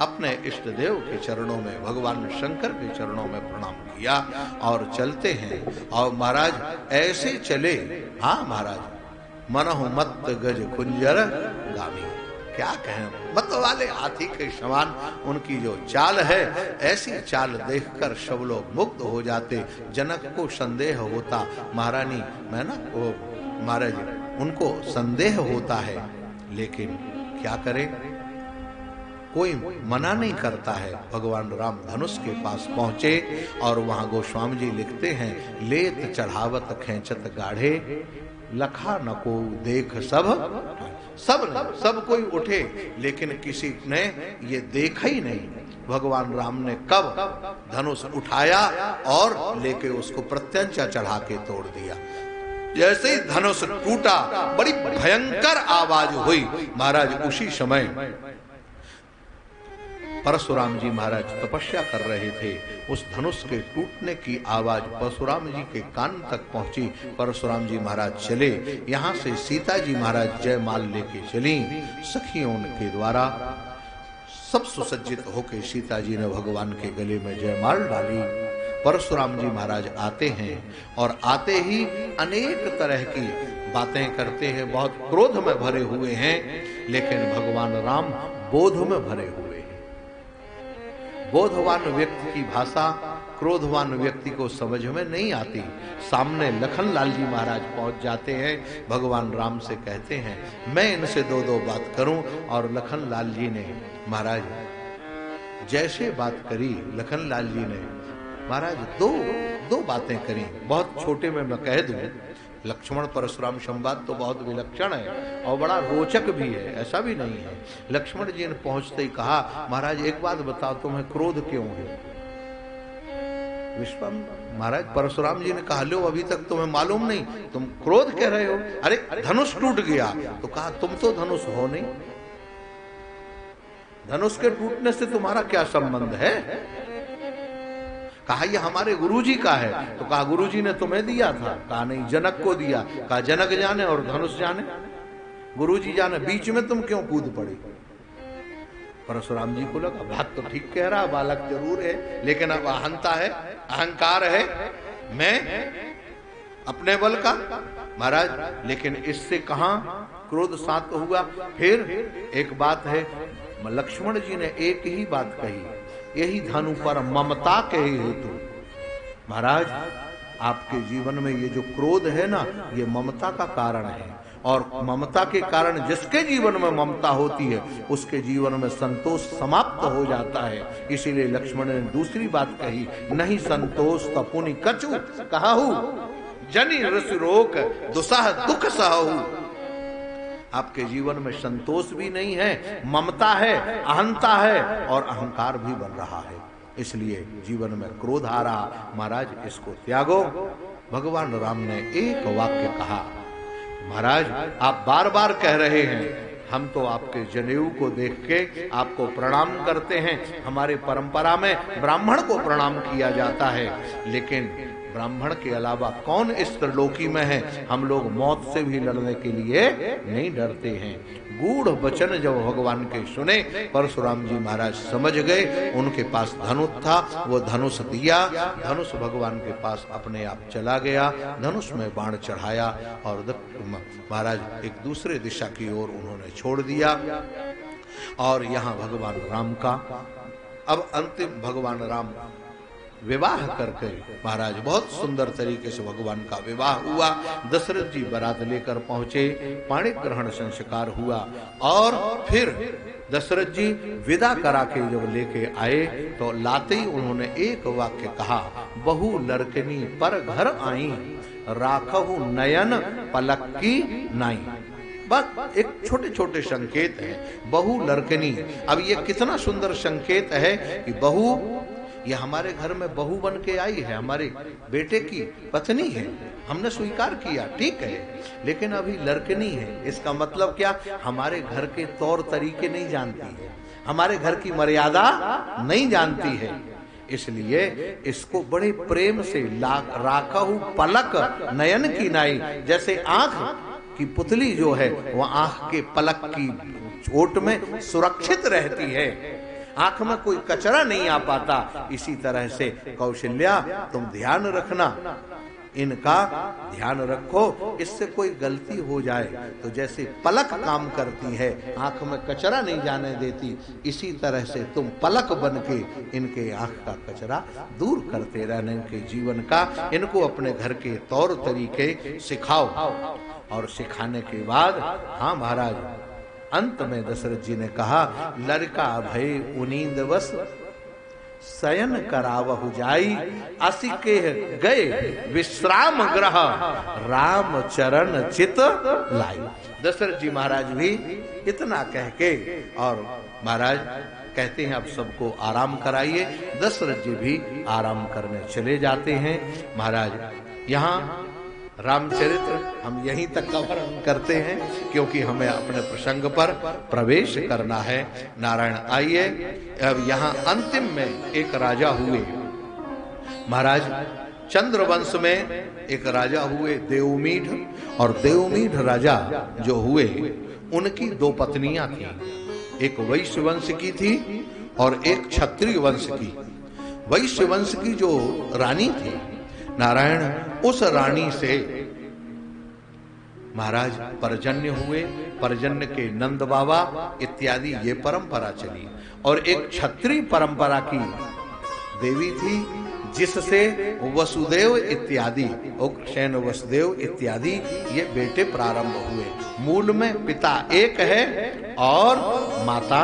S1: अपने इष्ट देव के चरणों में, भगवान शंकर के चरणों में प्रणाम किया और चलते हैं। और महाराज ऐसे चले, हाँ महाराज, मनहु मत गज कुंजर गामी। क्या कहें, मत वाले हाथी के समान उनकी जो चाल है, ऐसी चाल देखकर सब लोग मुग्ध हो जाते। जनक को संदेह होता, महारानी मैं ना वो महाराज उनको संदेह होता है, लेकिन क्या करें, कोई मना नहीं करता है। भगवान राम धनुष के पास पहुंचे और वहां गोस्वामी जी लिखते हैं, लेत चढ़ावत खेचत गाढ़े, लखा न को देख सब कोई उठे, लेकिन किसी ने ये देखा ही नहीं। भगवान राम ने कब धनुष उठाया और लेके उसको प्रत्यंचा चढ़ा के तोड़ दिया। जैसे ही धनुष टूटा बड़ी भयंकर आवाज हुई। महाराज उसी समय परशुराम जी महाराज तपस्या कर रहे थे। उस धनुष के टूटने की आवाज परशुराम जी के कान तक पहुंची। परशुराम जी महाराज चले। यहाँ से सीता जी महाराज जयमाल लेके चली। सखियों के द्वारा सब सुसज्जित होकर सीता जी ने भगवान के गले में जयमाल डाली। परशुराम जी महाराज आते हैं और आते ही अनेक तरह की बातें करते हैं। बहुत क्रोध में भरे हुए हैं, लेकिन भगवान राम बोध में भरे हुए। बोधवान व्यक्ति की भाषा क्रोधवान व्यक्ति को समझ में नहीं आती। सामने लखनलाल जी महाराज पहुंच जाते हैं। भगवान राम से कहते हैं मैं इनसे दो दो बात करूं। और लखनलाल जी ने महाराज जैसे बात करी, लखनलाल जी ने महाराज दो बातें करी। बहुत छोटे में मैं कह दूं, लक्ष्मण परशुराम संवाद तो बहुत विलक्षण है और बड़ा रोचक भी है, ऐसा भी नहीं है। लक्ष्मण जी ने पहुंचते ही कहा महाराज एक बात बताओ, तुम्हें क्रोध क्यों है? महाराज परशुराम जी ने कहा लो अभी तक तुम्हें मालूम नहीं, तुम क्रोध कह रहे हो? अरे धनुष टूट गया। तो कहा तुम तो धनुष हो नहीं, धनुष के टूटने से तुम्हारा क्या संबंध है? कहा ये हमारे गुरुजी का है। तो कहा गुरुजी ने तुम्हें दिया था? कहा नहीं जनक को दिया। कहा जनक जाने और धनुष जाने, गुरुजी जाने, बीच में तुम क्यों कूद पड़े? परशुराम जी को लगा बात तो ठीक कह रहा, बालक जरूर है, लेकिन अब अहंता है, अहंकार है, मैं अपने बल का। महाराज लेकिन इससे कहां क्रोध शांत हुआ। फिर एक बात है, लक्ष्मण जी ने एक ही बात कही, यही धनु पर ममता के हेतु। महाराज आपके जीवन में ये जो क्रोध है ना, ये ममता का कारण है। और ममता के कारण जिसके जीवन में ममता होती है उसके जीवन में संतोष समाप्त हो जाता है। इसीलिए लक्ष्मण ने दूसरी बात कही, नहीं संतोष तपुनि कछु कहु, जनि रस रोक दुसह दुख सहु। आपके जीवन में संतोष भी नहीं है, ममता है, अहंता है और अहंकार भी बन रहा है। इसलिए जीवन में क्रोध आ रहा। महाराज इसको त्यागो। भगवान राम ने एक वाक्य कहा, महाराज आप बार बार कह रहे हैं, हम तो आपके जनेऊ को देख के आपको प्रणाम करते हैं। हमारे परंपरा में ब्राह्मण को प्रणाम किया जाता है, लेकिन ब्राह्मण के अलावा कौन इस त्रिलोकी में है? हम लोग मौत से भी लड़ने के लिए नहीं डरते हैं। गूढ़ वचन जब भगवान के सुने, परशुराम जी महाराज समझ गए। उनके पास धनुष था, वो धनुष दिया। धनुष भगवान के पास अपने आप चला गया। धनुष में बाण चढ़ाया और महाराज एक दूसरे दिशा की ओर उन्होंने छोड़ दिया। और यहाँ भगवान राम का अब अंतिम, भगवान राम विवाह करके महाराज बहुत सुंदर तरीके से भगवान का विवाह हुआ। दशरथ जी बारात लेकर पहुंचे, पाणी ग्रहण संस्कार हुआ और फिर दशरथ जी विदा करा के जब लेके आए तो लाते ही उन्होंने एक वाक्य कहा, बहु लड़कनी पर घर आई, राखहु नयन पलक की नाई। बस एक छोटे छोटे संकेत है, बहु लड़कनी। अब ये कितना सुंदर संकेत है कि बहू ये हमारे घर में बहू बन के आई है, हमारे बेटे की पत्नी है, हमने स्वीकार किया, ठीक है, लेकिन अभी लड़कनी है। इसका मतलब क्या? हमारे घर के तौर तरीके नहीं जानती है, हमारे घर की मर्यादा नहीं जानती है। इसलिए इसको बड़े प्रेम से राखहु पलक नयन की नाई। जैसे आंख की पुतली जो है वो आंख के पलक की चोट में सुरक्षित रहती है, आंख में कोई कचरा नहीं आ पाता। इसी तरह से कौशल्या तुम ध्यान रखना, इनका ध्यान रखो, इससे कोई गलती हो जाए तो जैसे पलक काम करती है, आंख में कचरा नहीं जाने देती, इसी तरह से तुम पलक बन के इनके आंख का कचरा दूर करते रहने, इनके जीवन का, इनको अपने घर के तौर तरीके सिखाओ। और सिखाने के बाद हाँ महाराज अंत में दशरथ जी ने कहा, लड़का भय उनींद बस शयन करावहु जाई, असी के गए विश्राम ग्रह, राम चरण चित लाई। दशरथ जी महाराज भी इतना कह के और महाराज कहते हैं अब सबको आराम कराइए। दशरथ जी भी आराम करने चले जाते हैं। महाराज यहाँ रामचरित्र हम यहीं तक का वर्णन करते हैं, क्योंकि हमें अपने प्रसंग पर प्रवेश करना है। नारायण आइए, अब यहाँ अंतिम में एक राजा हुए। महाराज चंद्रवंश में एक राजा हुए देवमीढ़, और देवमीढ़ राजा जो हुए उनकी दो पत्नियां थी, एक वैश्य वंश की थी और एक क्षत्रिय वंश की। वैश्य वंश की जो रानी थी नारायण, उस रानी से महाराज परजन्य हुए। परजन्य के नंद बाबा इत्यादि ये परंपरा चली। और एक क्षत्रिय परंपरा की देवी थी, जिससे वसुदेव इत्यादि, उग्रसेन वसुदेव इत्यादि ये बेटे प्रारंभ हुए। मूल में पिता एक है और माता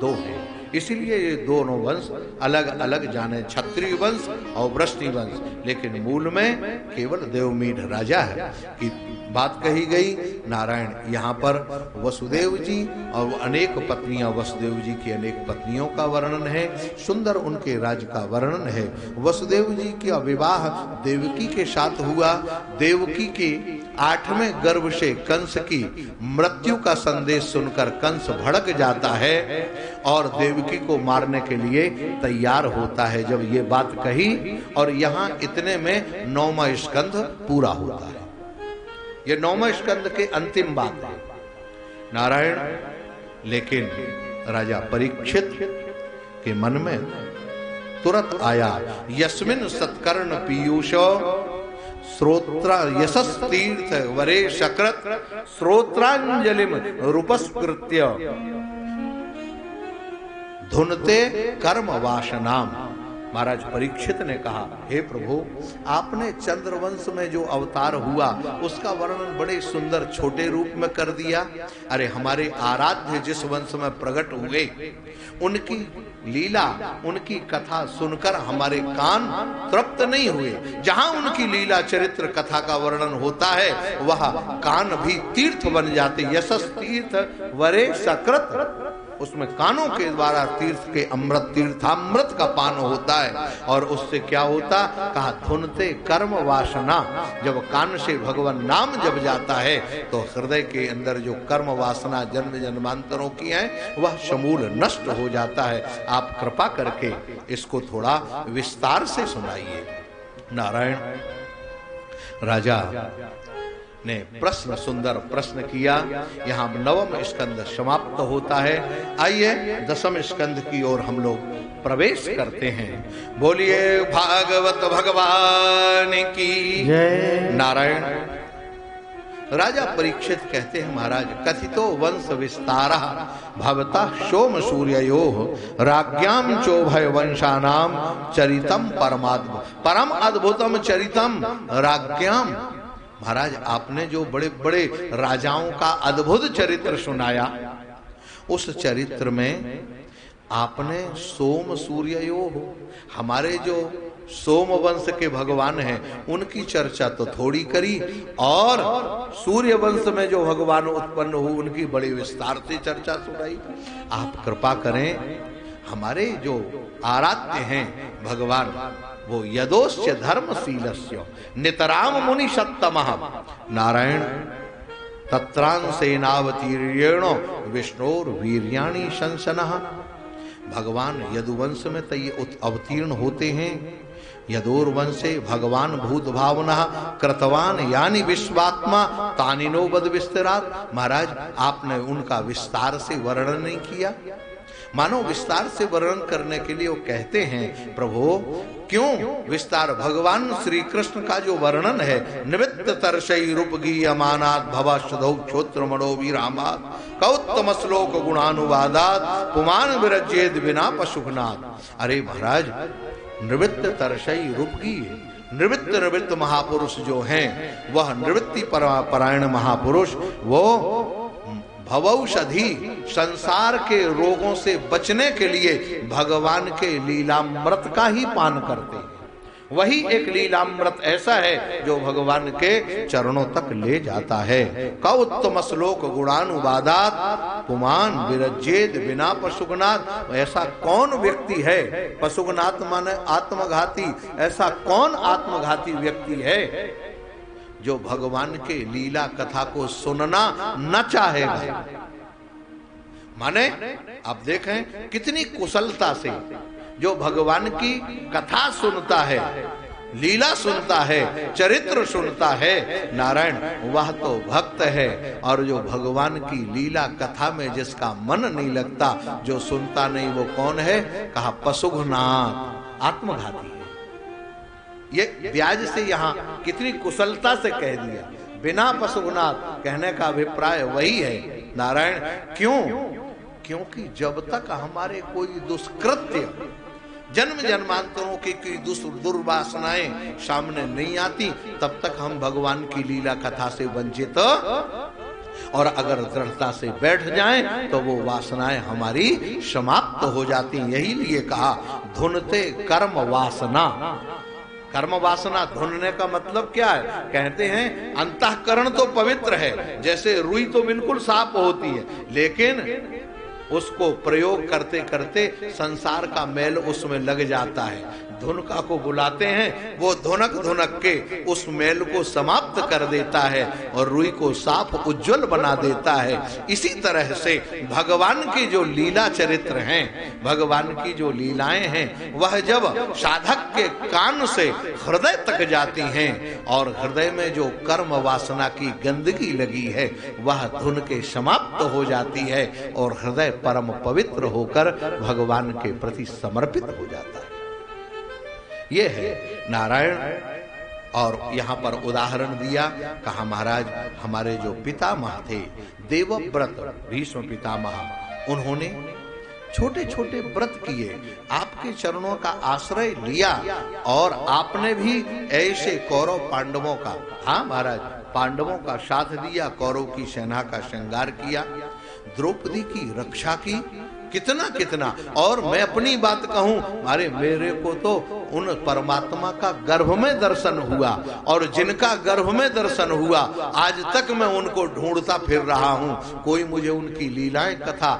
S1: दो है, इसीलिए ये दोनों वंश अलग अलग जाने, क्षत्रिय वंश और वृष्णि वंश, लेकिन मूल में केवल देवमीढ़ राजा है कि बात कही गई। नारायण यहाँ पर वसुदेव जी और अनेक पत्नियां, वसुदेव जी की अनेक पत्नियों का वर्णन है, सुंदर उनके राज्य का वर्णन है। वसुदेव जी का विवाह देवकी के साथ हुआ। देवकी के 8वें गर्भ से कंस की मृत्यु का संदेश सुनकर कंस भड़क जाता है और देवकी को मारने के लिए तैयार होता है। जब ये बात कही, और यहाँ इतने में 9वां स्कंध पूरा होता है। ये 9वें स्कंद के अंतिम बात है नारायण। लेकिन राजा परीक्षित के मन में तुरंत आया, यस्मिन सत्कर्ण पीयूष श्रोत्रा यशस् तीर्थ वरे शक्रत श्रोत्रांजलिम रूपस्कृत्य धुनते कर्म वासनाम। महाराज परीक्षित ने कहा, हे प्रभु, आपने चंद्रवंश में जो अवतार हुआ उसका वर्णन बड़े सुंदर छोटे रूप में कर दिया। अरे हमारे आराध्य जिस वंश में प्रकट हुए उनकी लीला, उनकी कथा सुनकर हमारे कान तृप्त नहीं हुए। जहां उनकी लीला चरित्र कथा का वर्णन होता है वह कान भी तीर्थ बन जाते। यशस् तीर्थ वरे सकृत, उसमें कानों के द्वारा तीर्थ के अमृत, तीर्थामृत का पान होता है। और उससे क्या होता, कहा धुनते कर्म वासना। जब कान से भगवान नाम जब जाता है तो हृदय के अंदर जो कर्म वासना जन्म जन्मांतरों की है वह समूल नष्ट हो जाता है। आप कृपा करके इसको थोड़ा विस्तार से सुनाइए। नारायण राजा ने प्रश्न, सुंदर प्रश्न किया। यहाँ 9वां स्कंद समाप्त होता है। आइए 10वें स्कंद की ओर हम लोग प्रवेश करते हैं। बोलिए भागवत भगवान की जय। नारायण राजा परीक्षित कहते हैं, महाराज कथितो वंश विस्तारः भवता सोम सूर्ययोः राज्ञां चोभय वंशानां चरितम परम अद्भुतम चरितम राज्ञां। महाराज आपने जो बड़े बड़े राजाओं का अद्भुत चरित्र सुनाया, उस चरित्र में आपने सोम सूर्ययोः, हमारे जो सोम वंश के भगवान हैं उनकी चर्चा तो थोड़ी करी, और सूर्य वंश में जो भगवान उत्पन्न हुए उनकी बड़ी विस्तार से चर्चा सुनाई। आप कृपा करें, हमारे जो आराध्य हैं भगवान वो यदोश्च धर्मशीलस्य नितराम मुनि सत्तमः नारायण तत्रांसेनावतीर्येण विष्णोर वीर्याणि शंसनः। भगवान यदुवंश में तो ये अवतीर्ण होते हैं। यदोर वंशे भगवान भूत भावना कृतवान यानी विश्वात्मा तानिनो बद विस्तरात। महाराज आपने उनका विस्तार से वर्णन नहीं किया। मानो विस्तार से वर्णन करने के लिए वो कहते हैं, प्रभु क्यों विस्तार। भगवान श्री कृष्ण का जो वर्णन है, निवृत्त तरशई रूप गीयमानात् भवशुधौ क्षोत्र मणो वीरामात् कौत्तम श्लोक गुणानुवादात् पुमान विरज्येद बिना पशुघ्नात्। अरे महाराज निवृत्त तरशई रूप गीय, निवृत्त महापुरुष जो हैं वह निवृत्ति परायण महापुरुष, वो भवौषधि संसार के रोगों से बचने के लिए भगवान के लीलामृत का ही पान करते हैं। वही एक लीलामृत ऐसा है जो भगवान के चरणों तक ले जाता है। कौत्तम श्लोक गुणानुवादात पुमान विरजेद बिना पशुगनाथ। ऐसा कौन व्यक्ति है, पशुगनाथ माने आत्मघाती, ऐसा कौन आत्मघाती व्यक्ति है जो भगवान के लीला कथा को सुनना न चाहेगा। माने आप देखें कितनी कुशलता से जो भगवान की कथा सुनता है, लीला सुनता है, चरित्र सुनता है, नारायण वह तो भक्त है। और जो भगवान की लीला कथा में जिसका मन नहीं लगता, जो सुनता नहीं, वो कौन है? कहा पशुघनाथ, आत्मघाती है। ये ब्याज से यहाँ कितनी कुशलता से कह दिया। बिना पशुघनाथ कहने का अभिप्राय वही है नारायण। क्यों? क्योंकि जब तक हमारे कोई दुष्कृत्य, जन्म जन्मांतरों की दुर्वासनाएं सामने नहीं आती, तब तक हम भगवान की लीला कथा से वंचित, और अगर दृढ़ता से बैठ जाएं तो वो वासनाएं हमारी समाप्त हो जाती। यही लिए कहा धुनते कर्म वासना। कर्म वासना धुनने का मतलब क्या है? कहते हैं अंतःकरण तो पवित्र है, जैसे रुई तो बिल्कुल साफ होती है, लेकिन उसको प्रयोग करते करते संसार का मैल उसमें लग जाता है। धुनका को बुलाते हैं, वो धुनक धुनक के उस मैल को समाप्त कर देता है और रुई को साफ उज्जवल बना देता है। इसी तरह से भगवान की जो लीला चरित्र हैं, भगवान की जो लीलाएं हैं, वह जब साधक के कान से हृदय तक जाती हैं और हृदय में जो कर्म वासना की गंदगी लगी है वह धुन के समाप्त हो जाती है और हृदय परम पवित्र होकर भगवान के प्रति समर्पित हो जाता है। ये है नारायण। और यहाँ पर उदाहरण दिया, कहा महाराज हमारे जो पितामह थे देवव्रत भीष्म पितामह, उन्होंने छोटे छोटे व्रत किए, आपके चरणों का आश्रय लिया और आपने भी ऐसे कौरव पांडवों का, हाँ महाराज, पांडवों का साथ दिया, कौरव की सेना का श्रृंगार किया, द्रौपदी की रक्षा की, कितना कितना। और मैं अपनी बात कहूं, अरे मेरे को तो उन परमात्मा का गर्भ में दर्शन हुआ, और जिनका गर्भ में दर्शन हुआ आज तक मैं उनको ढूंढता फिर रहा हूं। कोई मुझे उनकी लीलाएं कथा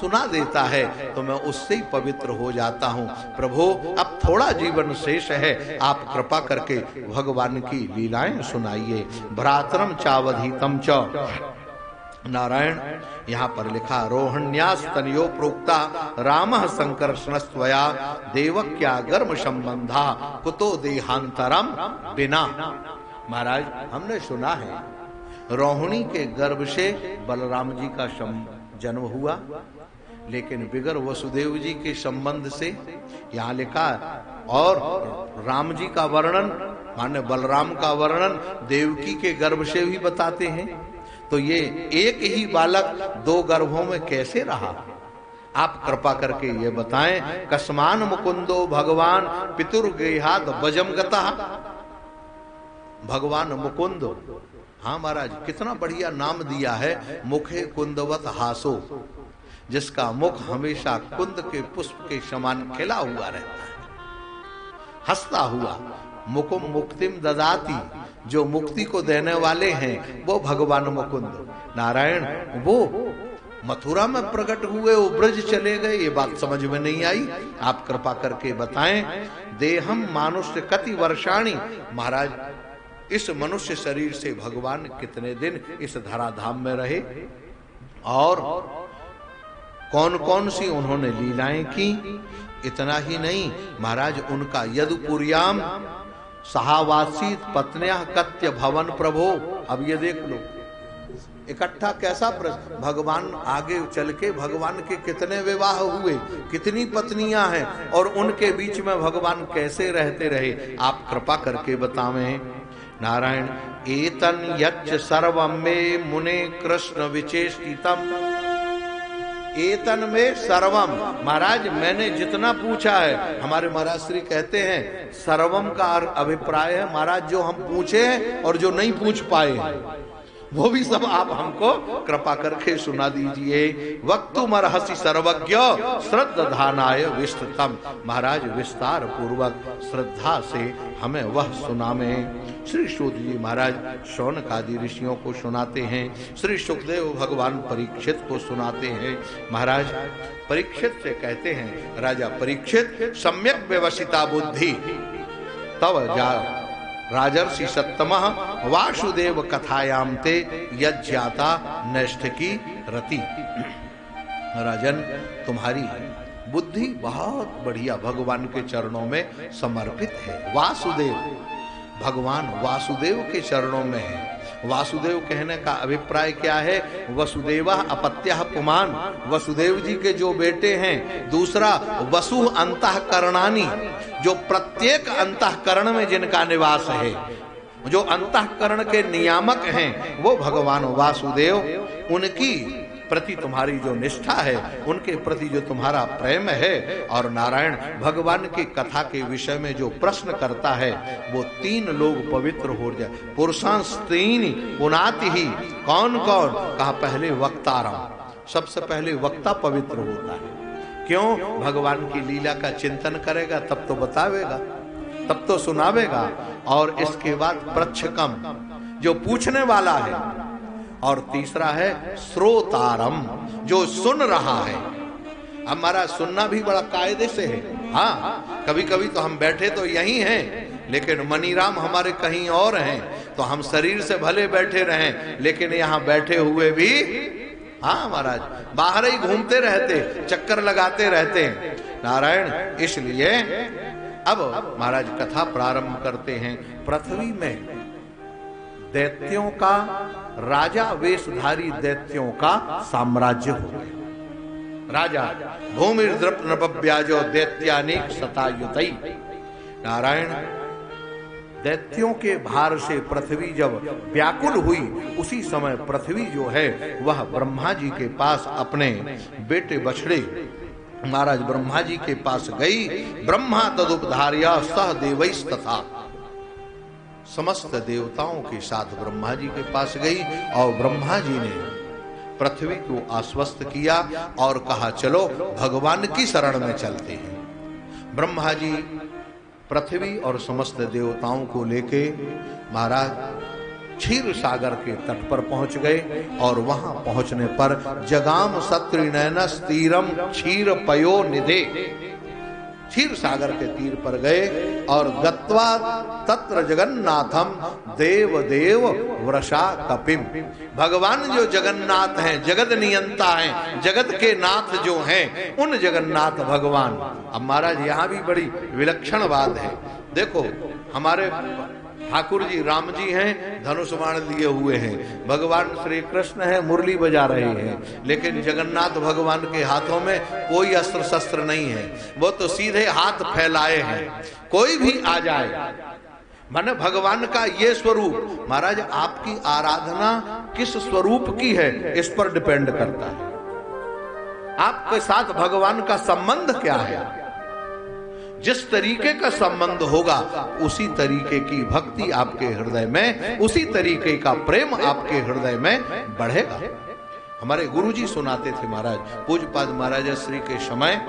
S1: सुना देता है तो मैं उससे ही पवित्र हो जाता हूं। प्रभु अब थोड़ा जीवन शेष है, आप कृपा करके भगवान की लीलाएं सुनाइए। भ्रातरम चावधीतम च नारायण। यहाँ पर लिखा रोहण्यास तनयो प्रोक्ता रामः संकर्षणस्त्वया देवक्या गर्म संबंधा कुतो देहांतरम बिना। महाराज हमने सुना है रोहिणी के गर्भ से बलराम जी का जन्म हुआ, लेकिन बिगर वसुदेव जी के संबंध से यहाँ लिखा, और राम जी का वर्णन माने बलराम का वर्णन देवकी के गर्भ से भी बताते हैं। तो ये एक ही बालक दो गर्भों में कैसे रहा? आप कृपा करके ये बताएं। कस्मान मुकुंदो भगवान पितुर्गेहाद बजम गता। भगवान मुकुंद, हाँ महाराज कितना बढ़िया नाम दिया है, मुखे कुंदवत हासो, जिसका मुख हमेशा कुंद के पुष्प के समान खिला हुआ रहता है, हंसता हुआ। मुकुम मुक्तिम ददाती, जो मुक्ति को देने वाले हैं वो भगवान मुकुंद नारायण। वो मथुरा में प्रकट हुए, वो ब्रज चले गए, ये बात समझ में नहीं आई, आप कृपा करके बताएं। देहम मानुष्य कति वर्षाणी, महाराज इस मनुष्य शरीर से भगवान कितने दिन इस धराधाम में रहे और कौन कौन सी उन्होंने लीलाएं की। इतना ही नहीं महाराज, उनका यदुपुर्याम सहावासी पत्न्या कत्य भवन प्रभो। अब ये देख लो इकट्ठा कैसा प्रश्न, भगवान आगे चल के भगवान के कितने विवाह हुए, कितनी पत्नियां हैं और उनके बीच में भगवान कैसे रहते रहे, आप कृपा करके बतावें नारायण। एतन यच्च सर्वम में मुने कृष्ण विचेष्टितम। एतन में सर्वम, महाराज मैंने जितना पूछा है, हमारे महाराज श्री कहते हैं सर्वम का अभिप्राय है महाराज जो हम पूछे और जो नहीं पूछ पाए। वो भी सब आप हमको कृपा करके सुना दीजिए। वक्तुमर्हसि सर्वज्ञ श्रद्धानाय विस्तृतम। महाराज विस्तार पूर्वक श्रद्धा से हमें वह सुनावे। श्री सूत जी महाराज शौनक आदि ऋषियों को सुनाते हैं। श्री सुखदेव भगवान परीक्षित को सुनाते हैं। महाराज परीक्षित से कहते हैं, राजा परीक्षित सम्यक व्यवसिता बुद्धि तव जा राजर्षि सत्तमः वासुदेव कथायाम ते यज्ञाता नष्ट की रति। राजन तुम्हारी बुद्धि बहुत बढ़िया भगवान के चरणों में समर्पित है। वासुदेव भगवान वासुदेव के चरणों में है। वासुदेव कहने का अभिप्राय क्या है? वसुदेवा अपत्यः पुमान, वसुदेव जी के जो बेटे हैं। दूसरा वसु अंतःकरणानि, जो प्रत्येक अंतःकरण में जिनका निवास है, जो अंतःकरण के नियामक हैं, वो भगवान वासुदेव। उनकी प्रति तुम्हारी जो निष्ठा है, उनके प्रति जो तुम्हारा प्रेम है, और नारायण भगवान की कथा के विषय में जो प्रश्न करता है, वो 3 लोग पवित्र हो जाए। पुरुषांस्त्रीनि पुनाति ही। कौन कौन? कहा पहले वक्तारम, सबसे पहले वक्ता पवित्र होता है। क्यों? भगवान की लीला का चिंतन करेगा तब तो बतावेगा, तब तो सुनावेगा। और इसके बाद प्रच्छकम, जो पूछने वाला है। और तीसरा है श्रोतारम, जो सुन रहा है। हमारा सुनना भी बड़ा कायदे से है। हाँ, कभी कभी तो हम बैठे तो यहीं हैं, लेकिन मनीराम हमारे कहीं और हैं। तो हम शरीर से भले बैठे रहें, लेकिन यहाँ बैठे हुए भी, हाँ महाराज, बाहर ही घूमते रहते, चक्कर लगाते रहते हैं। नारायण, इसलिए अब महाराज कथा प्रारंभ करते हैं। पृथ्वी में दैत्यों का, राजा वेशधारी दैत्यों का साम्राज्य हो गया। राजा भूमि नृपव्याजो दैत्यानीक शतायुतई। नारायण, दैत्यों के भार से पृथ्वी जब व्याकुल हुई, उसी समय पृथ्वी जो है वह ब्रह्मा जी के पास अपने बेटे बछड़े महाराज ब्रह्मा जी के पास गई। ब्रह्मा तदुपधार्या सह देवैस्तथा, समस्त देवताओं के साथ ब्रह्मा जी के पास गई। और ब्रह्मा जी ने पृथ्वी को आश्वस्त किया और कहा, चलो भगवान की शरण में चलते हैं। ब्रह्मा जी पृथ्वी और समस्त देवताओं को लेके महाराज क्षीर सागर के तट पर पहुंच गए। और वहां पहुंचने पर जगाम सत्रिनयन स्थिरम क्षीर पयो निधे, क्षीर सागर के तीर पर गए। और गत्वा तत्र जगन्नाथम देव देव वृषा कपिम, भगवान जो जगन्नाथ हैं, जगत नियंता हैं, जगत के नाथ जो हैं, उन जगन्नाथ भगवान। अब महाराज यहाँ भी बड़ी विलक्षण बात है। देखो, हमारे ठाकुर जी राम जी हैं, धनुष बाण लिए हुए हैं। भगवान श्री कृष्ण है, मुरली बजा रहे हैं। लेकिन जगन्नाथ भगवान के हाथों में कोई अस्त्र शस्त्र नहीं है। वो तो सीधे हाथ फैलाए हैं, कोई भी आ जाए। माने भगवान का ये स्वरूप। महाराज, आपकी आराधना किस स्वरूप की है, इस पर डिपेंड करता है। आपके साथ भगवान का संबंध क्या है। जिस तरीके का संबंध होगा, उसी तरीके की भक्ति आपके हृदय में, उसी तरीके का प्रेम आपके हृदय में बढ़ेगा। हमारे गुरुजी सुनाते थे महाराज, पूज्यपाद महाराज श्री के समय,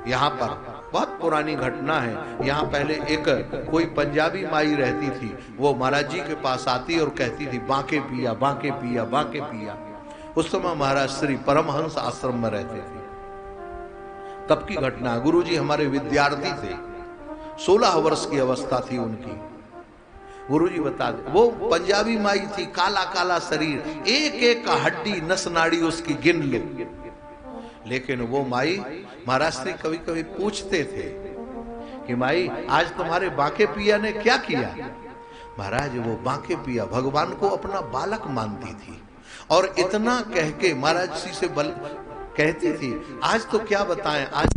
S1: यहाँ पर बहुत पुरानी घटना है। यहाँ पहले एक कोई पंजाबी माई रहती थी। वो महाराज जी के पास आती और कहती थी, बांके पिया, बांके पिया, बांके पिया। उस समय महाराज श्री परमहंस आश्रम में रहते थे। तब की घटना, गुरुजी हमारे विद्यार्थी थे, 16 वर्ष की अवस्था थी उनकी। गुरुजी बता दे, वो पंजाबी माई थी, काला काला शरीर, एक एक हड्डी नस नाड़ी उसकी गिन लो। लेकिन वो माई महाराज श्री कभी कभी पूछते थे कि माई, आज तुम्हारे बांके पिया ने क्या किया। महाराज, वो बांके पिया भगवान को अपना बालक मानती थी। और इतना कह के महाराज श्री से कहती थी, आज तो क्या बताएं, आज